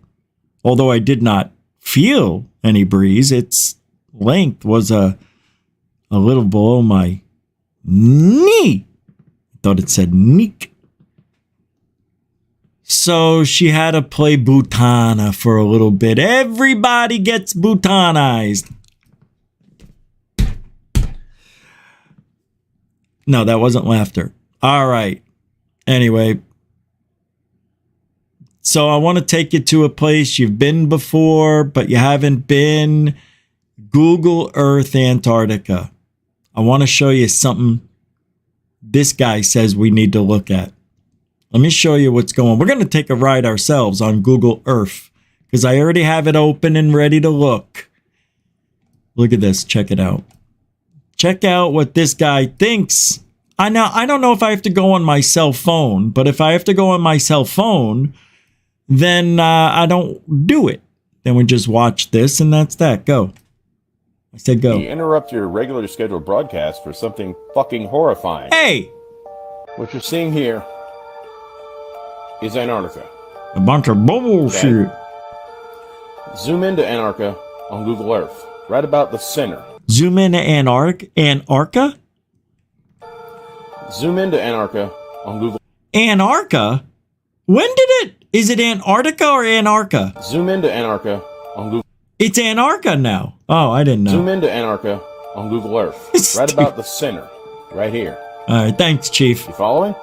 S1: Although I did not feel any breeze, its length was a little below my knee. I thought it said neek. So she had to play Bhutana for a little bit. Everybody gets Bhutanized. No, that wasn't laughter. All right. Anyway. So I want to take you to a place you've been before, but you haven't been. Google Earth Antarctica. I want to show you something this guy says we need to look at. Let me show you what's going on. We're going to take a ride ourselves on Google Earth because I already have it open and ready to look. Look at this. Check it out. Check out what this guy thinks. I don't know if I have to go on my cell phone, but if I have to go on my cell phone, then I don't do it. Then we just watch this and that's that. Go. I said go.
S12: You interrupt your regularly scheduled broadcast for something fucking horrifying.
S1: Hey!
S12: What you're seeing here is Antarctica.
S1: A bunch of bullshit.
S12: Okay. Zoom into Antarctica on Google Earth. Right about the center.
S1: Zoom into Antarctica?
S12: Zoom into Antarctica on Google.
S1: Antarctica? When did it? Is it Antarctica or Antarctica?
S12: Zoom into Antarctica on Google.
S1: It's Antarctica now. Oh, I didn't know.
S12: Zoom into Antarctica on Google Earth. Right about the center. Right here.
S1: All right, thanks, Chief.
S12: You following?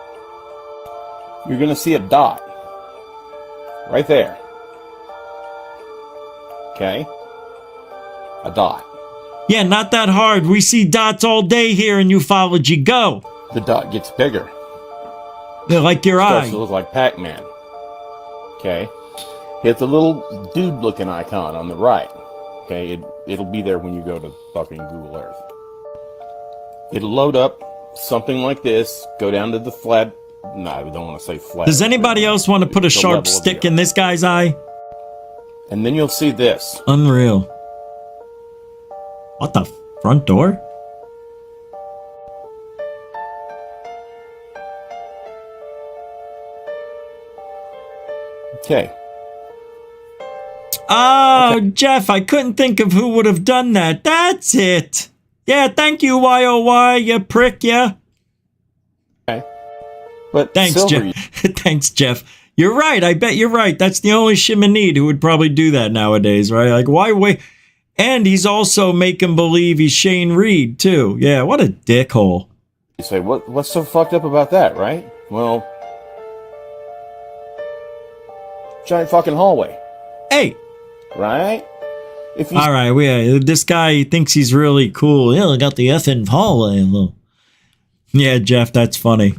S12: You're going to see a dot. Right there. Okay? A dot.
S1: Yeah, not that hard. We see dots all day here in ufology. Go.
S12: The dot gets bigger.
S1: They're like your
S12: Starts
S1: eye.
S12: to look like Pac-Man. Okay. Hit the little dude-looking icon on the right. Okay, it'll be there when you go to fucking Google Earth. It'll load up something like this. Go down to the flat. No, I don't want to say flat.
S1: Does anybody else want to put a
S12: The
S1: sharp
S12: level of
S1: stick
S12: the
S1: in this guy's eye?
S12: And then you'll see this.
S1: Unreal. What the front door?
S12: Okay.
S1: Oh, okay. Jeff, I couldn't think of who would have done that. That's it. Yeah, thank you, YOY, you prick, yeah.
S12: Okay. But
S1: thanks, Jeff. Thanks, Jeff. You're right. I bet you're right. That's the only Shimonid who would probably do that nowadays, right? Like, why wait? And he's also making believe he's Shane Reed, too. Yeah, what a dickhole.
S12: You say, what's so fucked up about that, right? Well, giant fucking hallway.
S1: Hey.
S12: Right? If you
S1: all right, this guy thinks he's really cool. Yeah, I got the effing hallway. Yeah, Jeff, that's funny.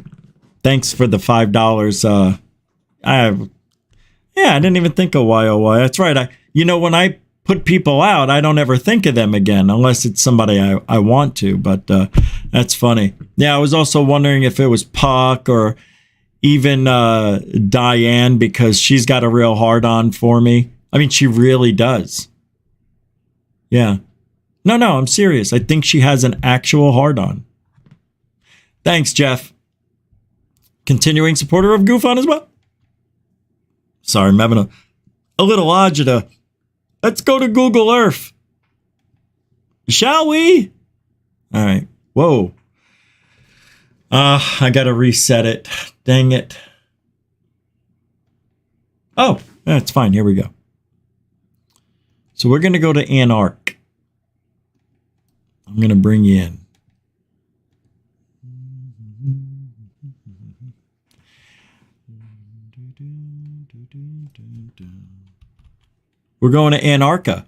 S1: Thanks for the $5. I didn't even think of YOY. That's right. When I put people out, I don't ever think of them again unless it's somebody I want to. But that's funny. Yeah, I was also wondering if it was Puck or even Diane, because she's got a real hard-on for me. I mean, she really does. Yeah. No, I'm serious. I think she has an actual hard-on. Thanks, Jeff. Continuing supporter of Goof On as well. Sorry, I'm having a little agita. Let's go to Google Earth. Shall we? All right. Whoa. I got to reset it. Dang it. Oh, that's fine. Here we go. So we're going to go to Anarch. I'm going to bring you in. We're going to Antarctica.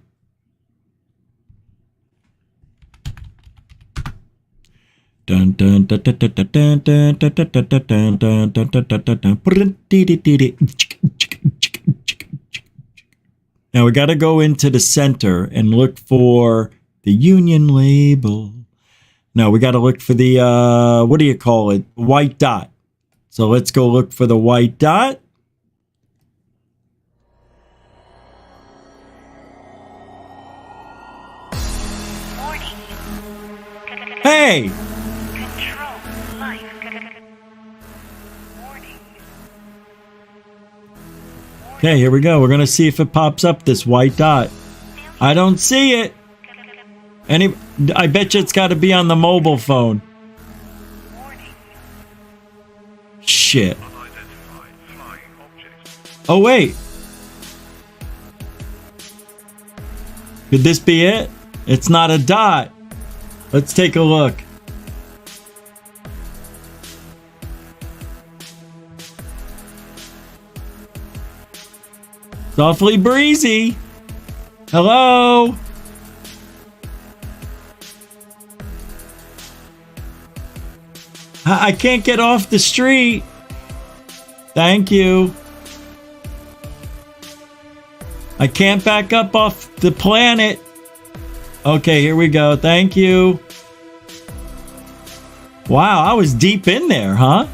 S1: Dun dun dun dun dun dun dun dun dun dun dun dun dun dun. Now we got to go into the center and look for the Union label. No, we got to look for the what do you call it? White dot. So let's go look for the white dot. Hey! Okay, here we go. We're going to see if it pops up, this white dot. I don't see it. I bet you it's got to be on the mobile phone. Shit. Oh, wait. Could this be it? It's not a dot. Let's take a look. It's awfully breezy. Hello? I can't get off the street. Thank you. I can't back up off the planet. Okay, here we go. Thank you. Wow, I was deep in there, huh?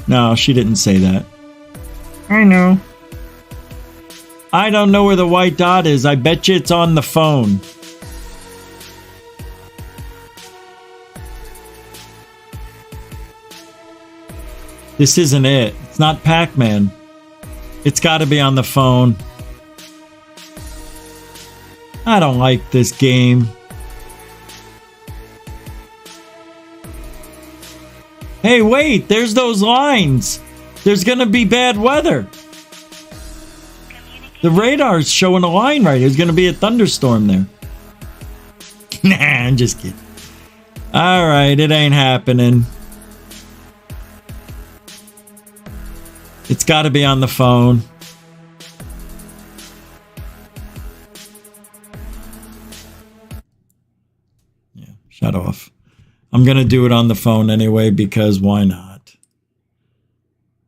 S1: No, she didn't say that. I know. I don't know where the white dot is. I bet you it's on the phone. This isn't it. It's not Pac-Man. It's got to be on the phone. I don't like this game. Hey, wait, there's those lines. There's going to be bad weather. The radar's showing a line right. There's going to be a thunderstorm there. Nah, I'm just kidding. All right, it ain't happening. It's got to be on the phone. Shut off. I'm going to do it on the phone anyway, because why not?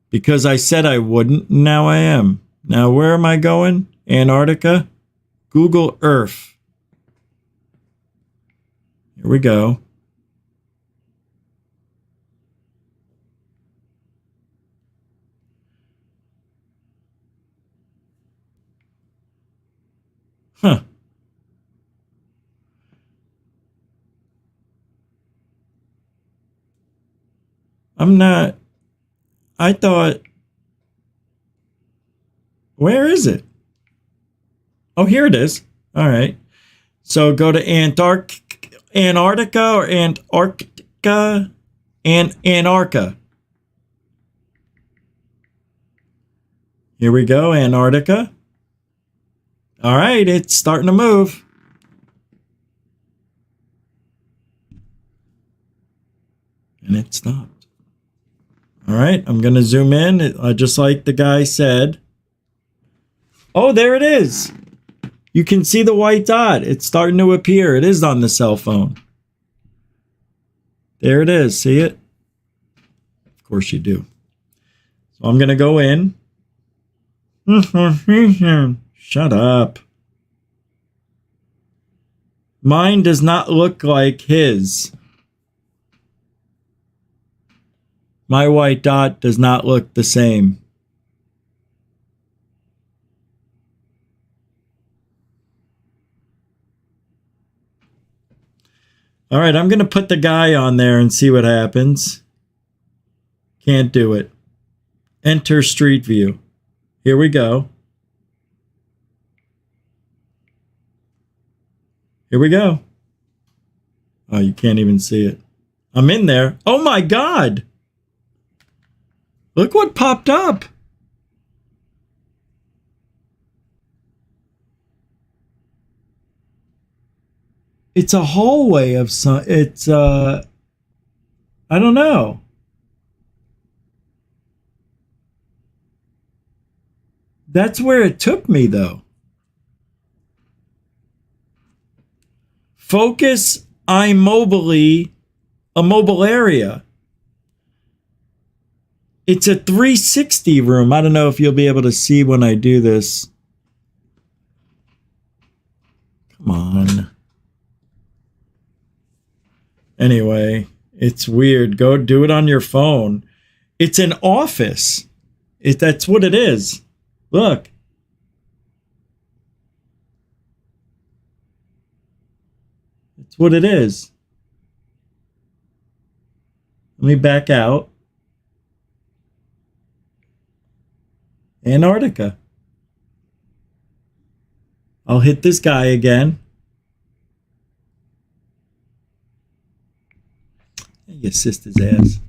S1: Because I said I wouldn't, now I am. Now, where am I going? Antarctica? Google Earth. Here we go. Huh. I'm not... I thought... Where is it? Oh, here it is. All right. So go to Antarctica or Antarctica and Antarctica. Here we go, Antarctica. All right, it's starting to move. And it stopped. All right, I'm going to zoom in, just like the guy said. Oh, there it is. You can see the white dot. It's starting to appear. It is on the cell phone. There it is. See it? Of course you do. So I'm going to go in. Shut up. Mine does not look like his. My white dot does not look the same. All right, I'm going to put the guy on there and see what happens. Can't do it. Enter Street View. Here we go. Here we go. Oh, you can't even see it. I'm in there. Oh my God. Look what popped up. It's a hallway of some, it's, I don't know. That's where it took me, though. Focus immobily, a mobile area. It's a 360 room. I don't know if you'll be able to see when I do this. Come on. Anyway, it's weird. Go do it on your phone. It's an office. That's what it is. Look. It's what it is. Let me back out. Antarctica. I'll hit this guy again. You sister's ass.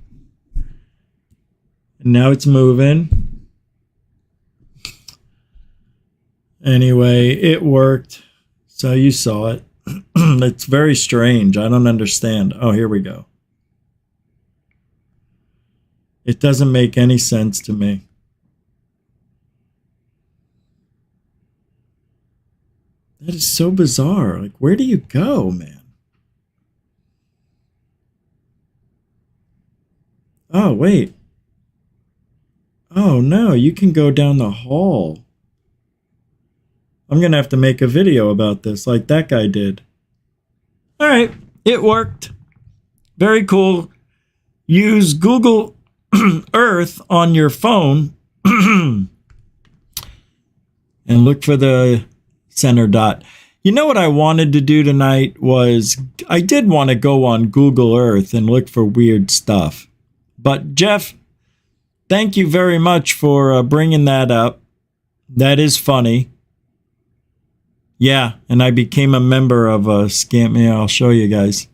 S1: And now it's moving. Anyway, it worked. So you saw it. It's very strange. I don't understand. Oh, here we go. It doesn't make any sense to me. That is so bizarre. Like, where do you go, man? Oh, wait. Oh, no, you can go down the hall. I'm going to have to make a video about this like that guy did. All right, it worked. Very cool. Use Google Earth on your phone and look for the center dot. You know what I wanted to do tonight was I did want to go on Google Earth and look for weird stuff. But Jeff, thank you very much for bringing that up. That is funny. Yeah, and I became a member of Scam. Yeah, I'll show you guys.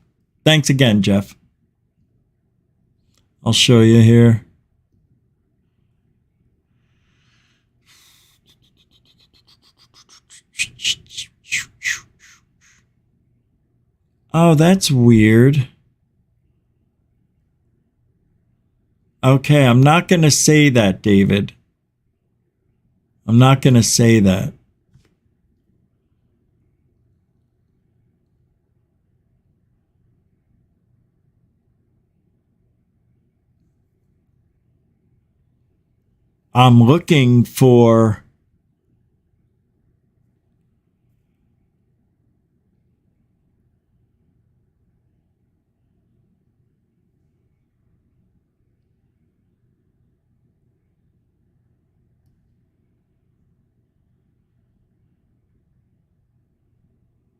S1: Thanks again, Jeff. I'll show you here. Oh, that's weird. Okay, I'm not going to say that, David. I'm not going to say that. I'm looking for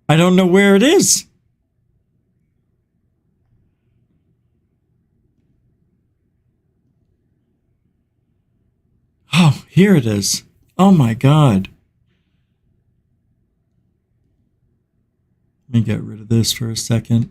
S1: I don't know where it is. Oh, here it is. Oh my God. Let me get rid of this for a second.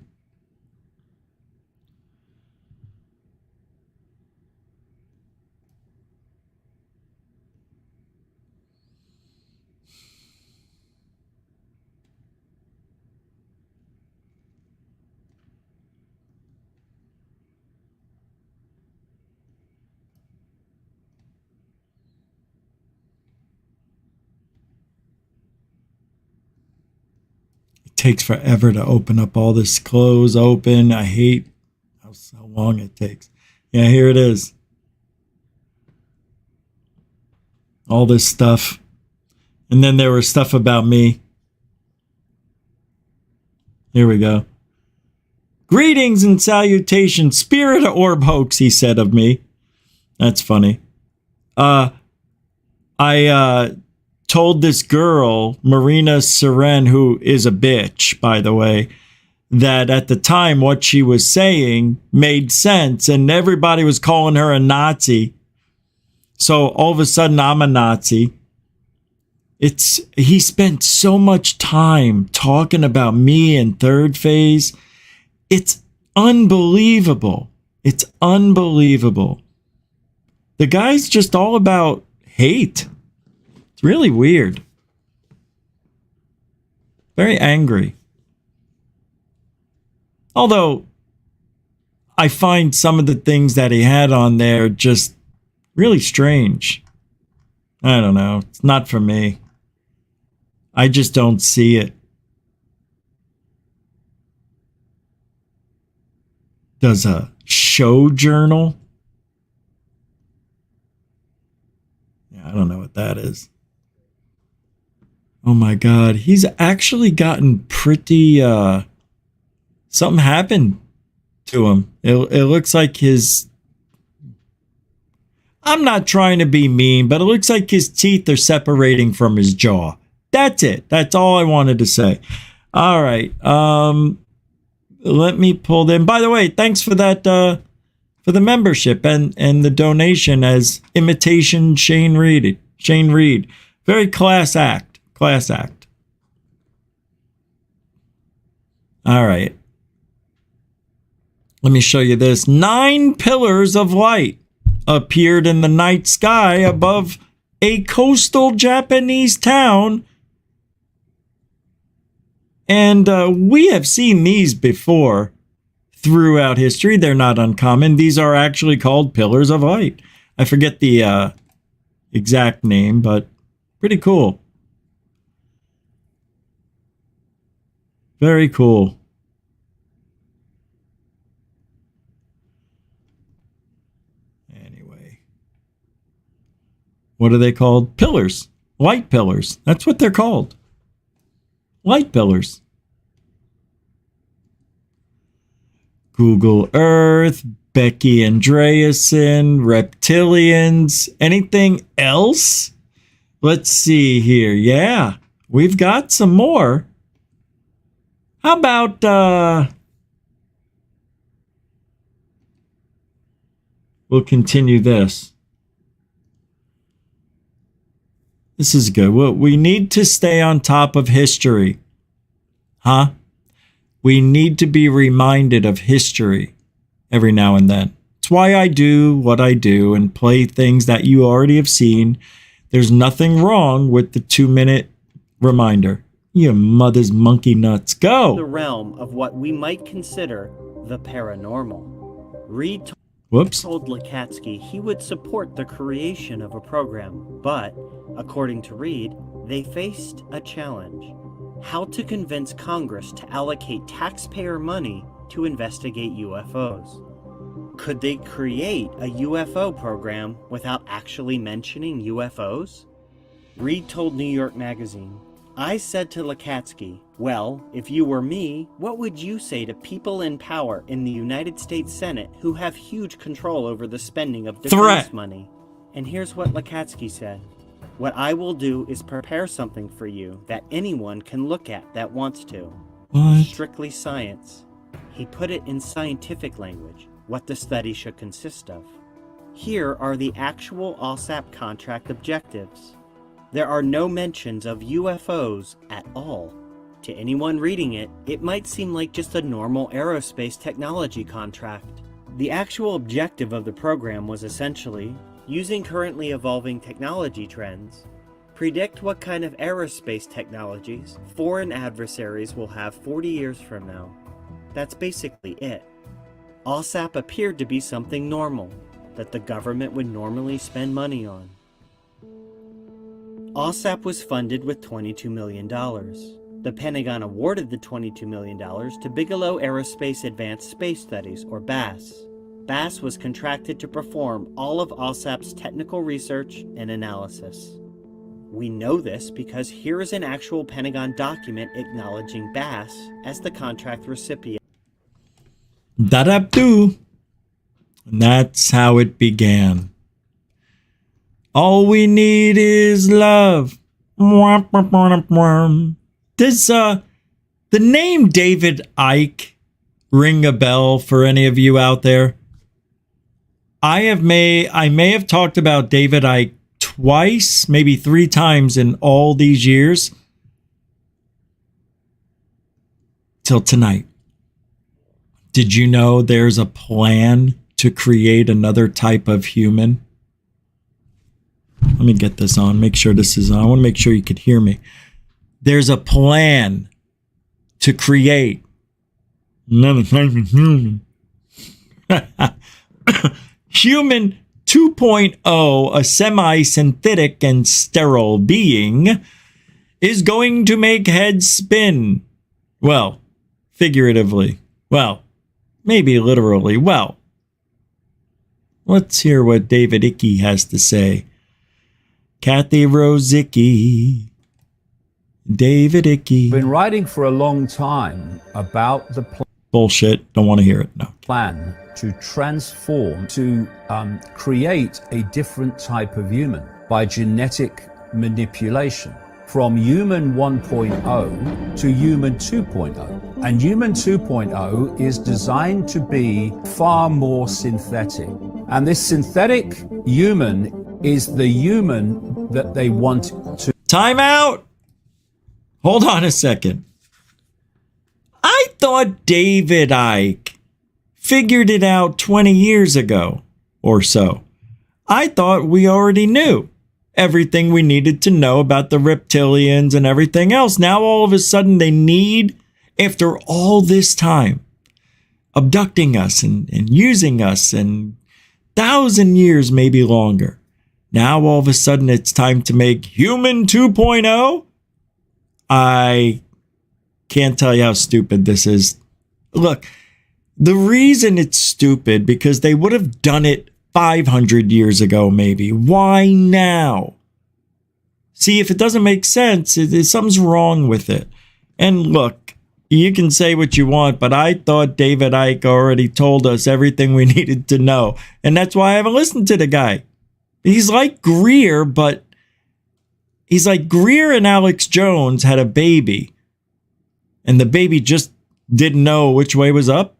S1: Takes forever to open up all this. Close, open. I hate how long it takes. Yeah, here it is. All this stuff. And then there was stuff about me. Here we go. Greetings and salutations, spirit orb hoax, he said of me. That's funny. I told this girl, Marina Seren, who is a bitch, by the way, that at the time what she was saying made sense and everybody was calling her a Nazi. So all of a sudden I'm a Nazi. He spent so much time talking about me in third phase. It's unbelievable. It's unbelievable. The guy's just all about hate. It's really weird. Very angry. Although I find some of the things that he had on there just really strange. I don't know. It's not for me. I just don't see it. Does a show journal? Yeah, I don't know what that is. Oh my God, he's actually gotten pretty, something happened to him. It looks like I'm not trying to be mean, but it looks like his teeth are separating from his jaw. That's it. That's all I wanted to say. All right. Let me pull them. By the way, thanks for that, for the membership and the donation as Imitation Shane Reed. Shane Reed. Very class act. Class act. All right. Let me show you this. 9 pillars of light appeared in the night sky above a coastal Japanese town. And we have seen these before throughout history. They're not uncommon. These are actually called pillars of light. I forget the exact name, but pretty cool. Very cool. Anyway. What are they called? Pillars. Light pillars. That's what they're called. Light pillars. Google Earth, Becky Andreasson, reptilians. Anything else? Let's see here. Yeah, we've got some more. How about, we'll continue this. This is good. Well, we need to stay on top of history. Huh? We need to be reminded of history every now and then. It's why I do what I do and play things that you already have seen. There's nothing wrong with the 2-minute reminder. You mother's monkey nuts. Go!
S13: The realm of what we might consider the paranormal. Reed told Lakatsky he would support the creation of a program, but, according to Reed, they faced a challenge. How to convince Congress to allocate taxpayer money to investigate UFOs. could they create a UFO program without actually mentioning UFOs? Reed told New York Magazine, I said to Lakatsky, well, if you were me, what would you say to people in power in the United States Senate who have huge control over the spending of defense money? And here's what Lakatsky said. What I will do is prepare something for you that anyone can look at that wants to.
S1: What?
S13: Strictly science. He put it in scientific language, what the study should consist of. Here are the actual OSAP contract objectives. There are no mentions of UFOs at all. To anyone reading it, it might seem like just a normal aerospace technology contract. The actual objective of the program was essentially, using currently evolving technology trends, predict what kind of aerospace technologies foreign adversaries will have 40 years from now. That's basically it. OSAP appeared to be something normal, that the government would normally spend money on. OSAP was funded with $22 million. The Pentagon awarded the $22 million to Bigelow Aerospace Advanced Space Studies, or BASS. BASS was contracted to perform all of OSAP's technical research and analysis. We know this because here is an actual Pentagon document acknowledging BASS as the contract recipient.
S1: Da-da-do. And that's how it began. All we need is love. Does the name David Icke ring a bell for any of you out there? I may have talked about David Icke twice, maybe 3 times in all these years. Till tonight. Did you know there's a plan to create another type of human? Let me get this on. Make sure this is on. I want to make sure you could hear me. There's a plan to create another type of human. Human 2.0, a semi-synthetic and sterile being, is going to make heads spin. Well, figuratively. Well, maybe literally. Well, let's hear what David Icke has to say. Kathy Rosicki. David Icke.
S14: Been writing for a long time about the
S1: bullshit. Don't want to hear it. No.
S14: Plan to transform, to create a different type of human by genetic manipulation from human 1.0 to human 2.0. And human 2.0 is designed to be far more synthetic. And this synthetic human is the human that they want to...
S1: Time out! Hold on a second. I thought David Icke figured it out 20 years ago or so. I thought we already knew everything we needed to know about the reptilians and everything else. Now all of a sudden they need, after all this time, abducting us and using us and 1,000 years, maybe longer. Now all of a sudden it's time to make human 2.0? I can't tell you how stupid this is. Look, the reason it's stupid because they would have done it 500 years ago, maybe. Why now? See, if it doesn't make sense, something's wrong with it. And look, you can say what you want, but I thought David Icke already told us everything we needed to know. And that's why I haven't listened to the guy. He's like Greer, but he's like Greer and Alex Jones had a baby. And the baby just didn't know which way was up.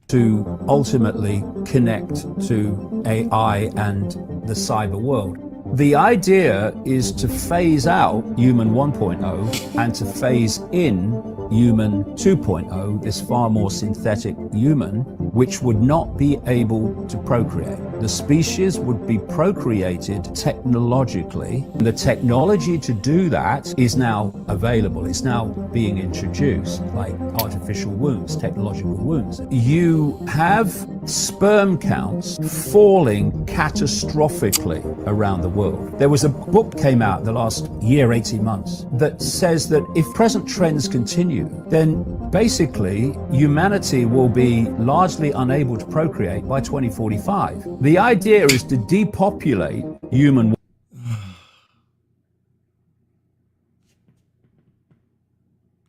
S14: To ultimately connect to AI and the cyber world. The idea is to phase out human 1.0 and to phase in human 2.0, this far more synthetic human, which would not be able to procreate. The species would be procreated technologically. The technology to do that is now available. It's now being introduced, like artificial wombs, technological wombs. You have sperm counts falling catastrophically around the world. There was a book came out the last year, 18 months, that says that if present trends continue, then basically humanity will be largely unable to procreate by 2045. The idea is to depopulate human.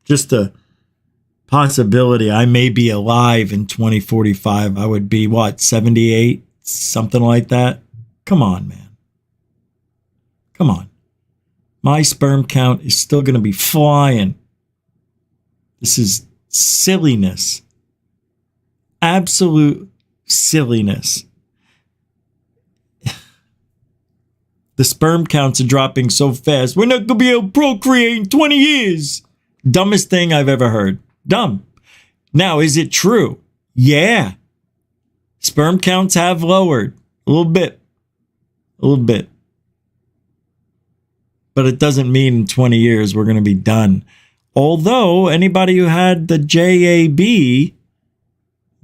S1: Just a possibility I may be alive in 2045. I would be, what, 78? Something like that? Come on, man. Come on. My sperm count is still going to be flying. This is silliness. Absolute silliness. The sperm counts are dropping so fast. We're not going to be able to procreate in 20 years. Dumbest thing I've ever heard. Dumb. Now, is it true? Yeah. Sperm counts have lowered. A little bit. A little bit. But it doesn't mean in 20 years we're going to be done. Although, anybody who had the JAB,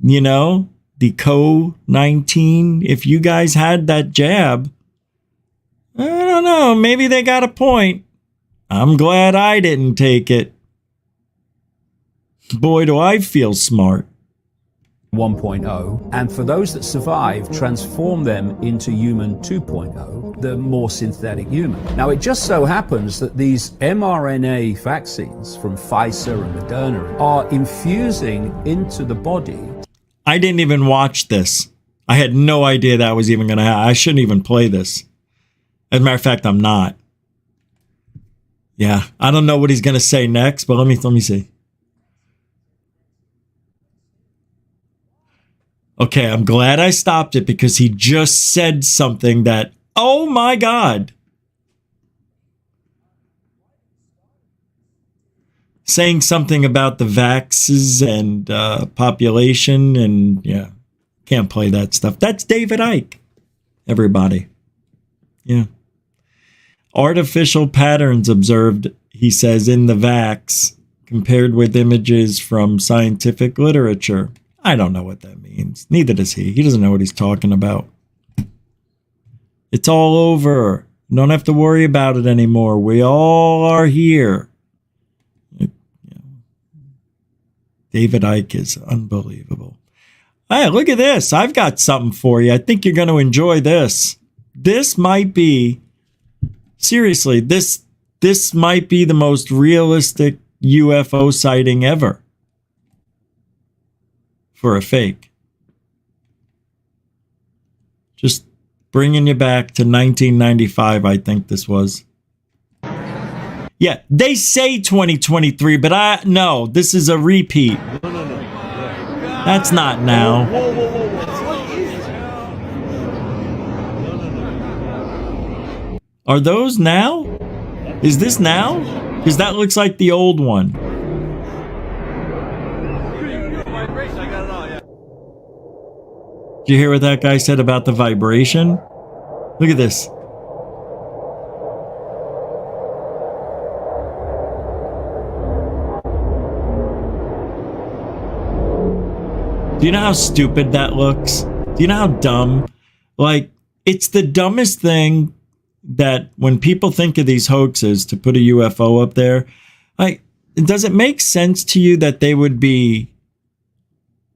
S1: you know, the CO-19, if you guys had that jab, I don't know, maybe they got a point. I'm glad I didn't take it. Boy, do I feel smart.
S14: 1.0, and for those that survive, transform them into human 2.0, the more synthetic human. Now, it just so happens that these mRNA vaccines from Pfizer and Moderna are infusing into the body.
S1: I didn't even watch this. I had no idea that was even going to happen. I shouldn't even play this. As a matter of fact, I'm not. Yeah, I don't know what he's going to say next, but let me see. Okay, I'm glad I stopped it because he just said something that, oh my God. Saying something about the vaxes and population and yeah, can't play that stuff. That's David Icke, everybody. Yeah. Artificial patterns observed, he says, in the vax compared with images from scientific literature. I don't know what that means. Neither does he. He doesn't know what he's talking about. It's all over. You don't have to worry about it anymore. We all are here. David Icke is unbelievable. Hey, look at this. I've got something for you. I think you're going to enjoy this. This might be, seriously, this might be the most realistic UFO sighting ever. For a fake. Just bringing you back to 1995, I think this was. Yeah, they say 2023, but no, this is a repeat. That's not now. Are those now? Is this now? Because that looks like the old one. Did you hear what that guy said about the vibration? Look at this. Do you know how stupid that looks? Do you know how dumb? Like, it's the dumbest thing that when people think of these hoaxes to put a UFO up there, like, does it make sense to you that they would be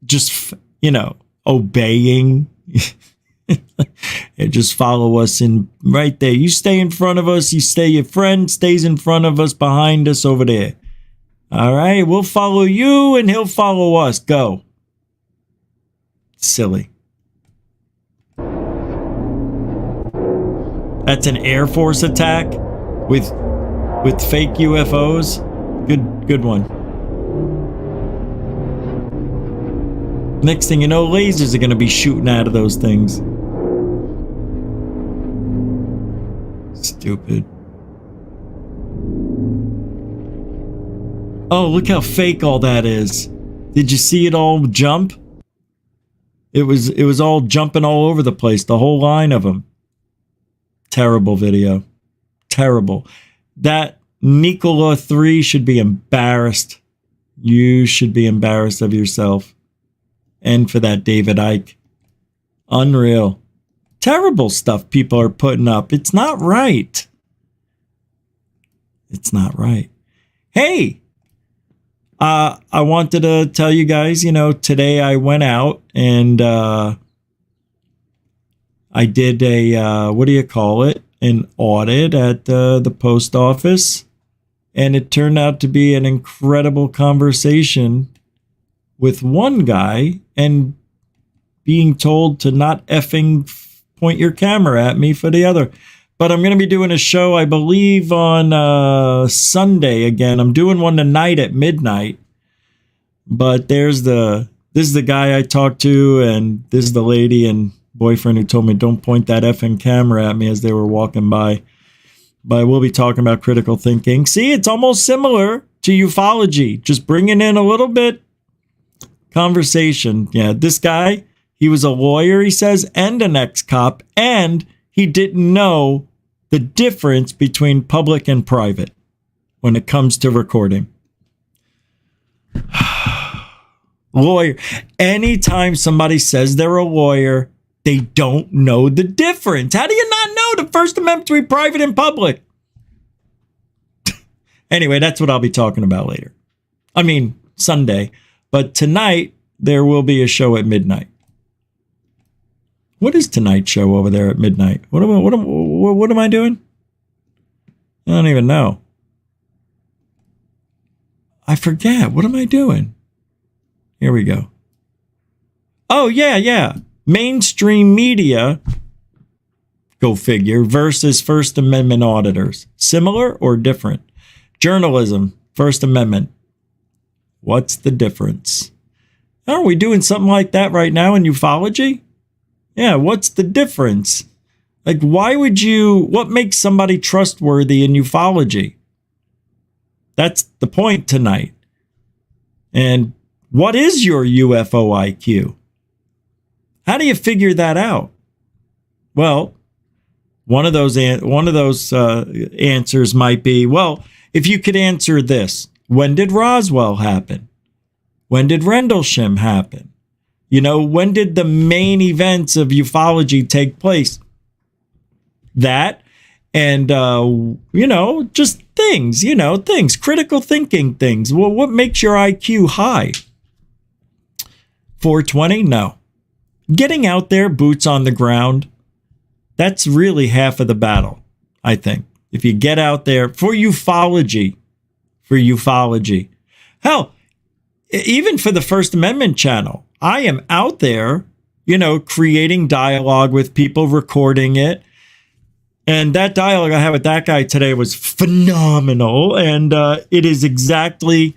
S1: just, you know, obeying? Just follow us in right there. You stay in front of us. Your friend stays in front of us, behind us over there. All right, we'll follow you and he'll follow us. Go. Silly. That's an Air Force attack with fake UFOs. Good one. Next thing you know, lasers are going to be shooting out of those things. Stupid. Oh, look how fake all that is. Did you see it all jump? It was all jumping all over the place, the whole line of them. Terrible video. Terrible. That Nikola 3 should be embarrassed. You should be embarrassed of yourself. And for that David Icke. Unreal. Terrible stuff people are putting up. It's not right. It's not right. Hey, I wanted to tell you guys, today I went out and I did a, what do you call it? An audit at the post office. And it turned out to be an incredible conversation with one guy and being told to not effing point your camera at me for the other. But I'm going to be doing a show, I believe, on Sunday again. I'm doing one tonight at midnight. But this is the guy I talked to, and this is the lady and boyfriend who told me don't point that effing camera at me as they were walking by. But we'll be talking about critical thinking. See, it's almost similar to ufology, just bringing in a little bit conversation. Yeah, this guy, he was a lawyer, he says, and an ex-cop, and he didn't know the difference between public and private when it comes to recording. Lawyer. Anytime somebody says they're a lawyer, they don't know the difference. How do you not know the First Amendment to be private and public? Anyway, that's what I'll be talking about later. I mean, Sunday. But tonight, there will be a show at midnight. What is tonight's show over there at midnight? What am I doing? I don't even know. I forget. What am I doing? Here we go. Oh, yeah. Mainstream media, go figure, versus First Amendment auditors. Similar or different? Journalism, First Amendment. What's the difference? Aren't we doing something like that right now in ufology? Yeah, what's the difference? Like, what makes somebody trustworthy in ufology? That's the point tonight. And what is your UFO IQ? How do you figure that out? Well, one of those answers might be, well, if you could answer this, when did Roswell happen? When did Rendlesham happen? When did the main events of ufology take place? That and, just things, critical thinking things. Well, what makes your IQ high? 420? No. Getting out there, boots on the ground, that's really half of the battle, I think. If you get out there for ufology. Hell, even for the First Amendment channel, I am out there, creating dialogue with people, recording it. And that dialogue I had with that guy today was phenomenal. And it is exactly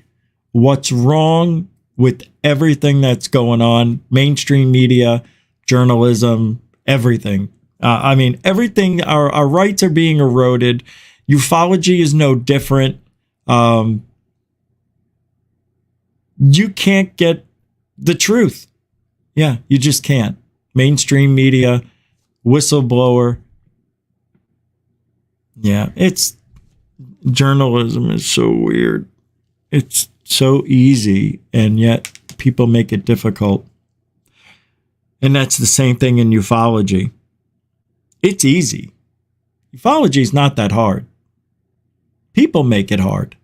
S1: what's wrong with everything that's going on, mainstream media, journalism, everything. Everything, our rights are being eroded. Ufology is no different. You can't get the truth. Yeah, you just can't. Mainstream media, whistleblower. Yeah, journalism is so weird. It's so easy, and yet people make it difficult. And that's the same thing in ufology. It's easy. Ufology is not that hard. People make it hard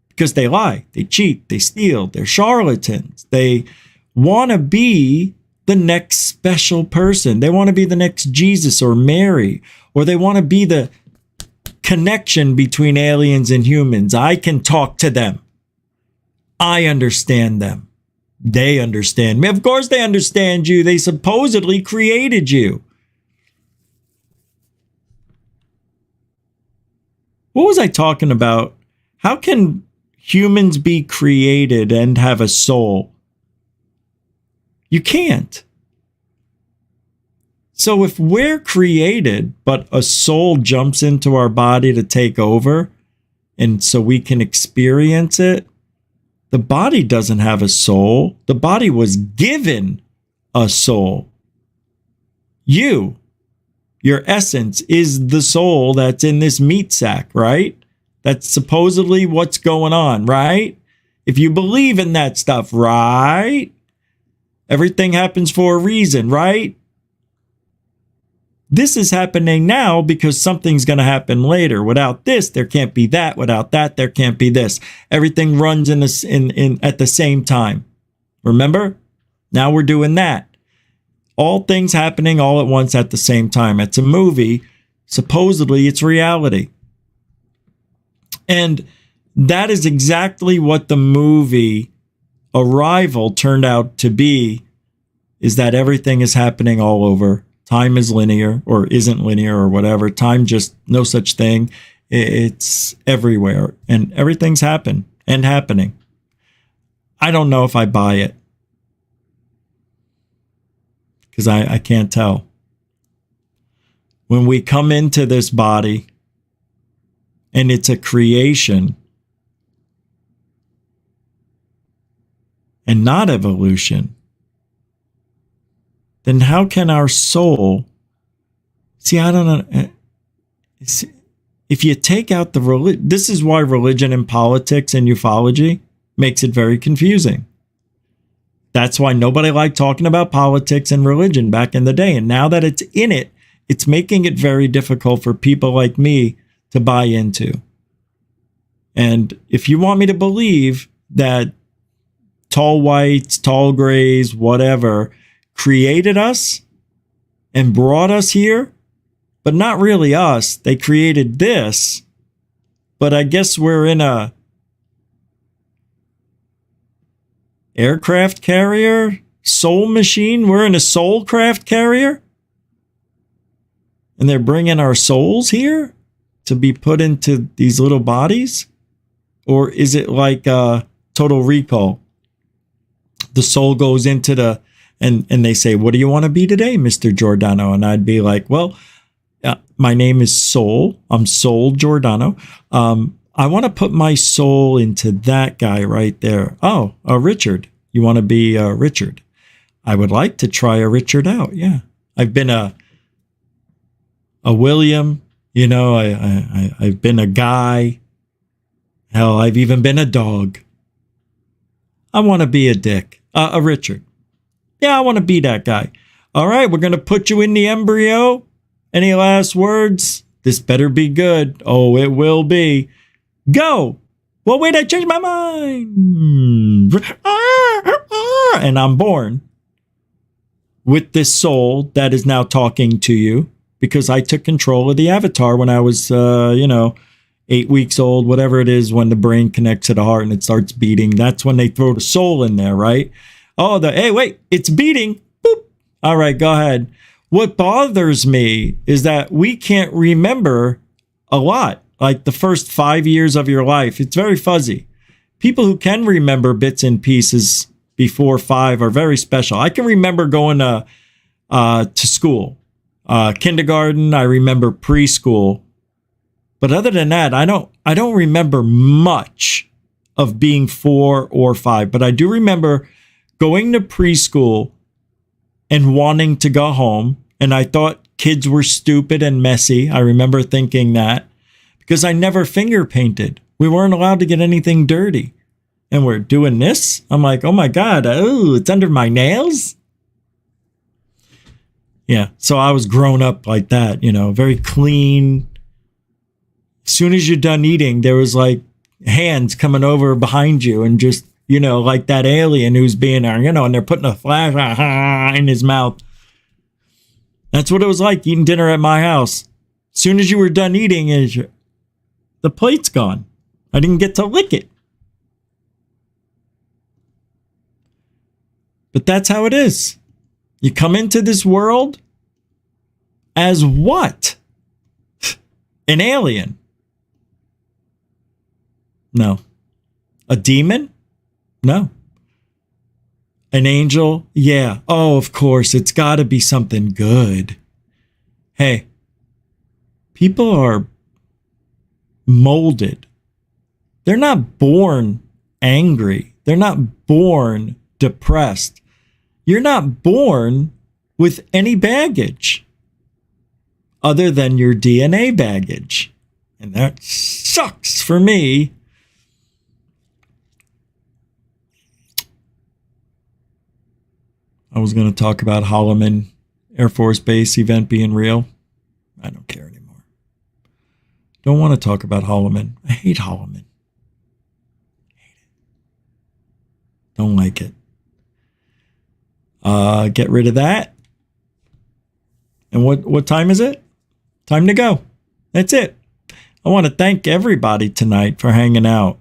S1: because they lie, they cheat, they steal, they're charlatans. They want to be the next special person. They want to be the next Jesus or Mary, or they want to be the connection between aliens and humans. I can talk to them. I understand them. They understand me. Of course they understand you. They supposedly created you. What was I talking about? How can humans be created and have a soul? You can't. So if we're created, but a soul jumps into our body to take over, and so we can experience it, the body doesn't have a soul. The body was given a soul. Your essence is the soul that's in this meat sack, right? That's supposedly what's going on, right? If you believe in that stuff, right? Everything happens for a reason, right? This is happening now because something's going to happen later. Without this, there can't be that. Without that, there can't be this. Everything runs in at the same time. Remember? Now we're doing that. All things happening all at once at the same time. It's a movie. Supposedly, it's reality. And that is exactly what the movie Arrival turned out to be, is that everything is happening all over. Time is linear or isn't linear or whatever. Time just no such thing. It's everywhere and everything's happening. I don't know if I buy it because I can't tell. When we come into this body and it's a creation and not evolution, then how can our soul... See, I don't know. If you take out the religion... This is why religion and politics and ufology makes it very confusing. That's why nobody liked talking about politics and religion back in the day. And now that it's in it, it's making it very difficult for people like me to buy into. And if you want me to believe that tall whites, tall grays, whatever, created us and brought us here, but not really us. They created this, but I guess we're in a aircraft carrier, soul machine. We're in a soul craft carrier, and they're bringing our souls here to be put into these little bodies. Or is it like Total Recall? The soul goes into the... And they say, what do you want to be today, Mr. Giordano? And I'd be like, well, my name is Soul. I'm Soul Giordano. I want to put my soul into that guy right there. Oh, Richard. You want to be Richard? I would like to try a Richard out. Yeah. I've been a William. You know, I've been a Guy. Hell, I've even been a dog. I want to be a Dick. A Richard. Yeah, I want to be that guy. All right, we're going to put you in the embryo. Any last words? This better be good. Oh, it will be. Go. Well, wait, I changed my mind. And I'm born with this soul that is now talking to you because I took control of the avatar when I was, 8 weeks old, whatever it is, when the brain connects to the heart and it starts beating. That's when they throw the soul in there, right? Oh, hey, wait, it's beating. Boop. All right, go ahead. What bothers me is that we can't remember a lot, like the first 5 years of your life. It's very fuzzy. People who can remember bits and pieces before 5 are very special. I can remember going to school, kindergarten. I remember preschool. But other than that, I don't remember much of being 4 or 5. But I do remember going to preschool and wanting to go home. And I thought kids were stupid and messy. I remember thinking that because I never finger painted. We weren't allowed to get anything dirty. And we're doing this. I'm like, oh my God, it's under my nails. Yeah. So I was grown up like that, very clean. As soon as you're done eating, there was like hands coming over behind you and just, like that alien who's being there, and they're putting a flash in his mouth. That's what it was like eating dinner at my house. As soon as you were done eating, the plate's gone. I didn't get to lick it. But that's how it is. You come into this world as what? An alien? No. A demon? No. An angel? Yeah. Oh, of course. It's got to be something good. Hey, people are molded. They're not born angry. They're not born depressed. You're not born with any baggage other than your DNA baggage. And that sucks for me. I was going to talk about Holloman Air Force Base event being real. I don't care anymore. Don't want to talk about Holloman. I hate Holloman. Hate it. Don't like it. Get rid of that. And what time is it? Time to go. That's it. I want to thank everybody tonight for hanging out.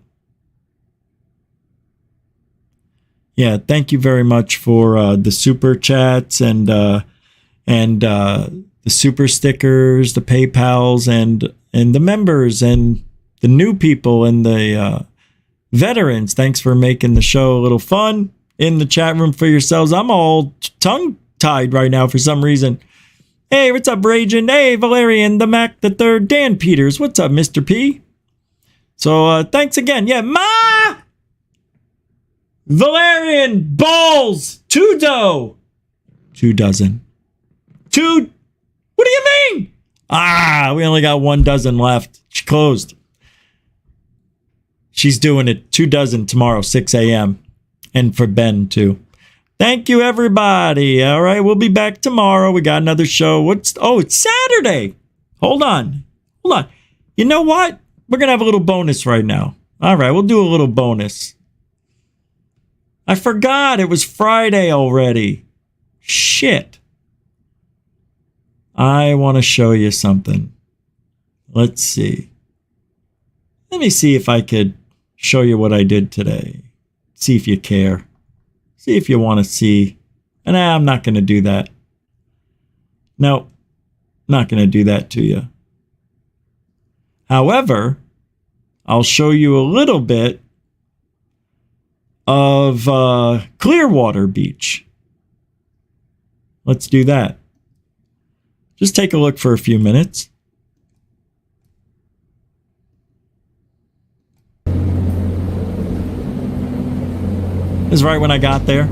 S1: Yeah, thank you very much for the super chats and the super stickers, the PayPals, and the members and the new people and the veterans. Thanks for making the show a little fun in the chat room for yourselves. I'm all tongue-tied right now for some reason. Hey, what's up, Ragin? Hey, Valerian, the Mac, the Third, Dan Peters. What's up, Mr. P? So thanks again. Yeah, Ma! Valerian, balls, 2 dough. 2 dozen. 2, what do you mean? We only got 1 dozen left. She closed. She's doing it 2 dozen tomorrow, 6 a.m. And for Ben, too. Thank you, everybody. All right, we'll be back tomorrow. We got another show. It's Saturday. Hold on. You know what? We're going to have a little bonus right now. All right, we'll do a little bonus. I forgot it was Friday already. Shit. I want to show you something. Let's see. Let me see if I could show you what I did today. See if you care. See if you want to see. And I'm not going to do that. No, not going to do that to you. However, I'll show you a little bit of Clearwater Beach. Let's do that. Just take a look for a few minutes. This is right when I got there.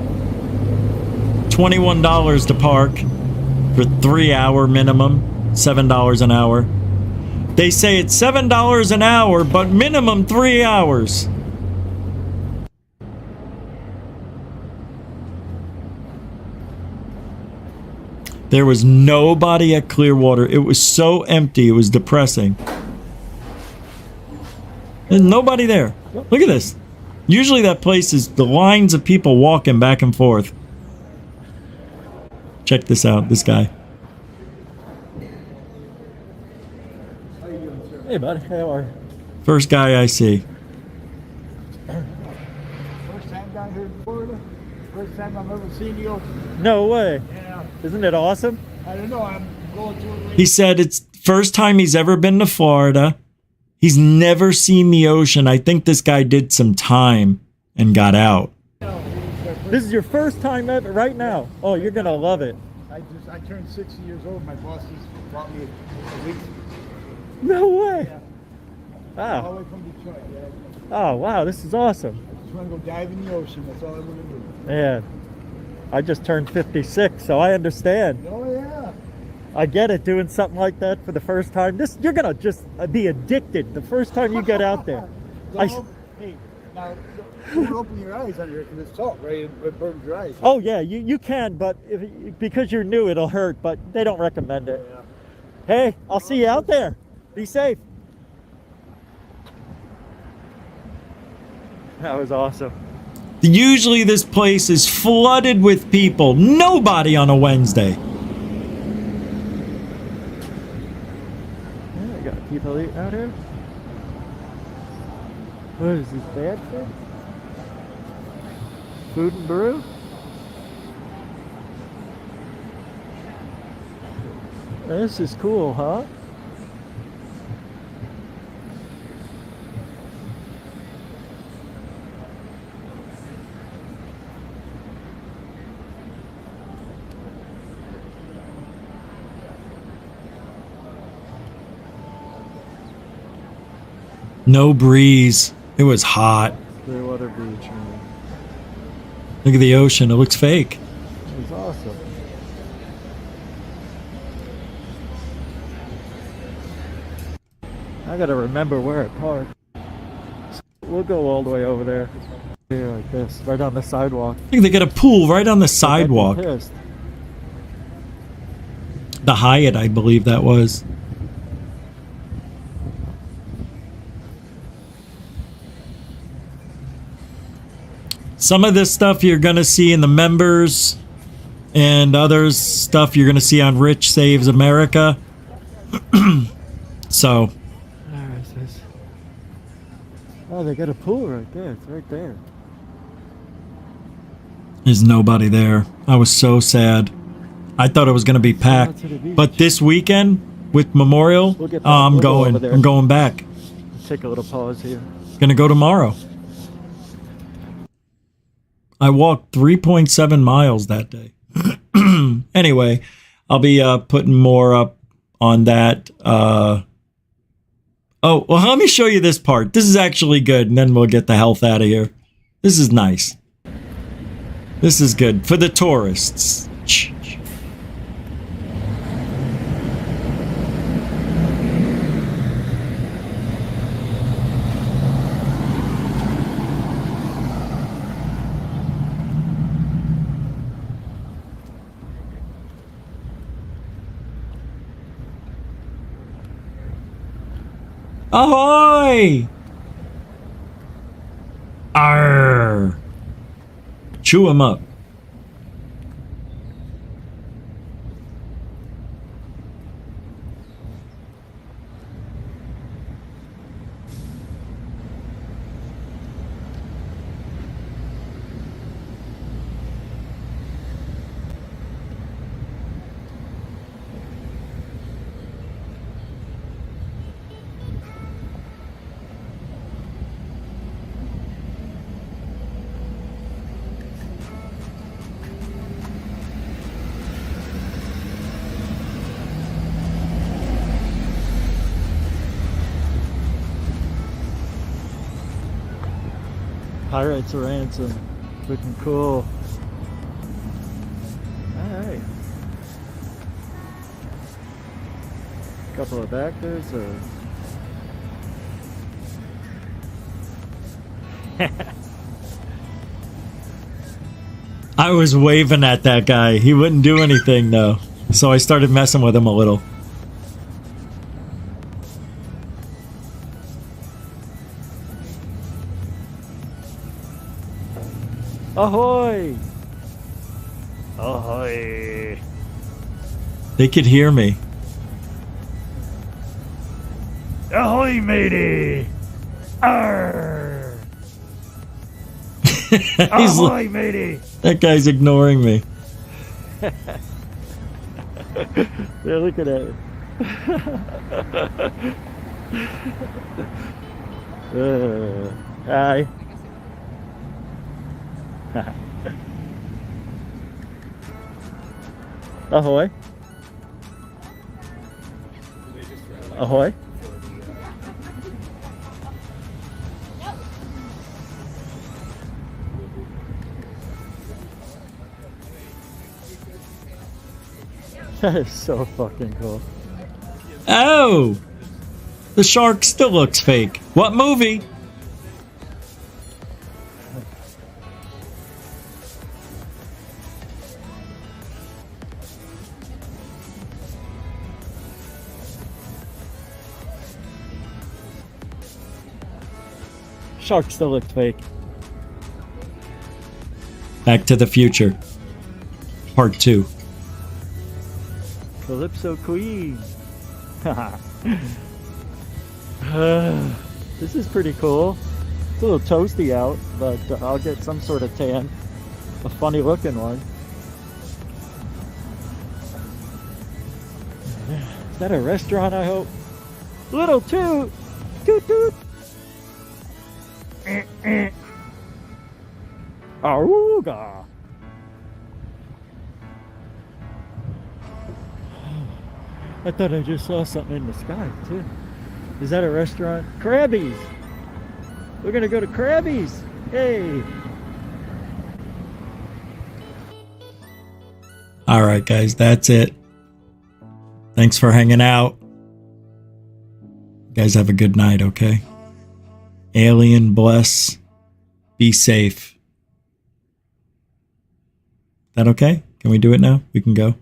S1: $21 to park for 3-hour minimum, $7 an hour. They say it's $7 an hour, but minimum 3 hours. There was nobody at Clearwater. It was so empty. It was depressing. There's nobody there. Look at this. Usually that place is the lines of people walking back and forth. Check this out, this guy.
S15: Hey, buddy. How are you?
S1: First guy I see.
S15: First time down here in Florida. First time I've ever seen the ocean. No way. Yeah. Isn't it awesome? I don't know. I'm going through it.
S1: He said it's the first time he's ever been to Florida. He's never seen the ocean. I think this guy did some time and got out.
S15: This is your first time ever, right now. Oh, you're going to love it.
S16: I turned 60 years old. My boss just brought me a week.
S15: No way.
S16: Yeah.
S15: Wow.
S16: All the way from Detroit. Yeah.
S15: Oh, wow. This is awesome.
S16: I just want to go dive in the ocean. That's all I want to do.
S15: Man, I just turned 56, so I understand.
S16: Oh, yeah.
S15: I get it, doing something like that for the first time. You're going to just be addicted the first time you get out there.
S16: Hey, now, don't open your eyes under it because it's salt, right? It burns your eyes.
S15: Oh, yeah, you can, but because you're new, it'll hurt, but they don't recommend it.
S16: Yeah.
S15: Hey, I'll see you out there. Be safe. That was awesome.
S1: Usually this place is flooded with people. Nobody on a Wednesday.
S15: Got people eating out here. What is this, bad food? Food and brew? This is cool, huh?
S1: No breeze. It was hot.
S15: Clearwater Beach. Man.
S1: Look at the ocean. It looks fake.
S15: It was awesome. I gotta remember where I parked. We'll go all the way over there. Here, like this, right on the sidewalk.
S1: I think they got a pool right on the sidewalk. The Hyatt, I believe that was. Some of this stuff you're going to see in the members, and other stuff you're going to see on Rich Saves America. So.
S15: Oh, they got a pool right there. It's right there.
S1: There's nobody there. I was so sad. I thought it was going to be packed. But this weekend with Memorial, I'm going. I'm going back.
S15: Let's take a little pause here.
S1: Gonna go tomorrow. I walked 3.7 miles that day. Anyway, I'll be putting more up on that. Oh, well, let me show you this part. This is actually good, and then we'll get the health out of here. This is nice. This is good for the tourists. Ahoy! Arr! Chew him up.
S15: Pirates Ransom. Looking cool. Alright. Couple of actors.
S1: I was waving at that guy. He wouldn't do anything though. So I started messing with him a little.
S15: Ahoy! Ahoy!
S1: They could hear me.
S15: Ahoy, matey! Arr! Ahoy, matey!
S1: That guy's ignoring me.
S15: Yeah, look at that. Hi. Ahoy. Ahoy. That is so fucking cool.
S1: Oh! The shark still looks fake. What movie?
S15: Shark still looks fake.
S1: Back to the Future. Part 2.
S15: Calypso Queen. This is pretty cool. It's a little toasty out, but I'll get some sort of tan. A funny looking one. Is that a restaurant, I hope? Little toot! Toot toot! Aruga! I thought I just saw something in the sky, too. Is that a restaurant? Krabby's! We're gonna go to Krabby's! Hey!
S1: Alright, guys, that's it. Thanks for hanging out. You guys have a good night, okay? Alien bless. Be safe. That okay? Can we do it now? We can go?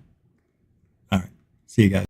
S1: Alright. See you guys.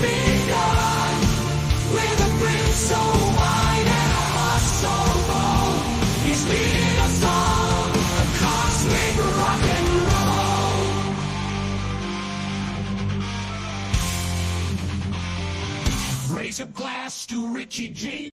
S17: begun with a grin so wide and a heart so bold. He's leading us on a cosmic rock and roll. Raise a glass to Richie G.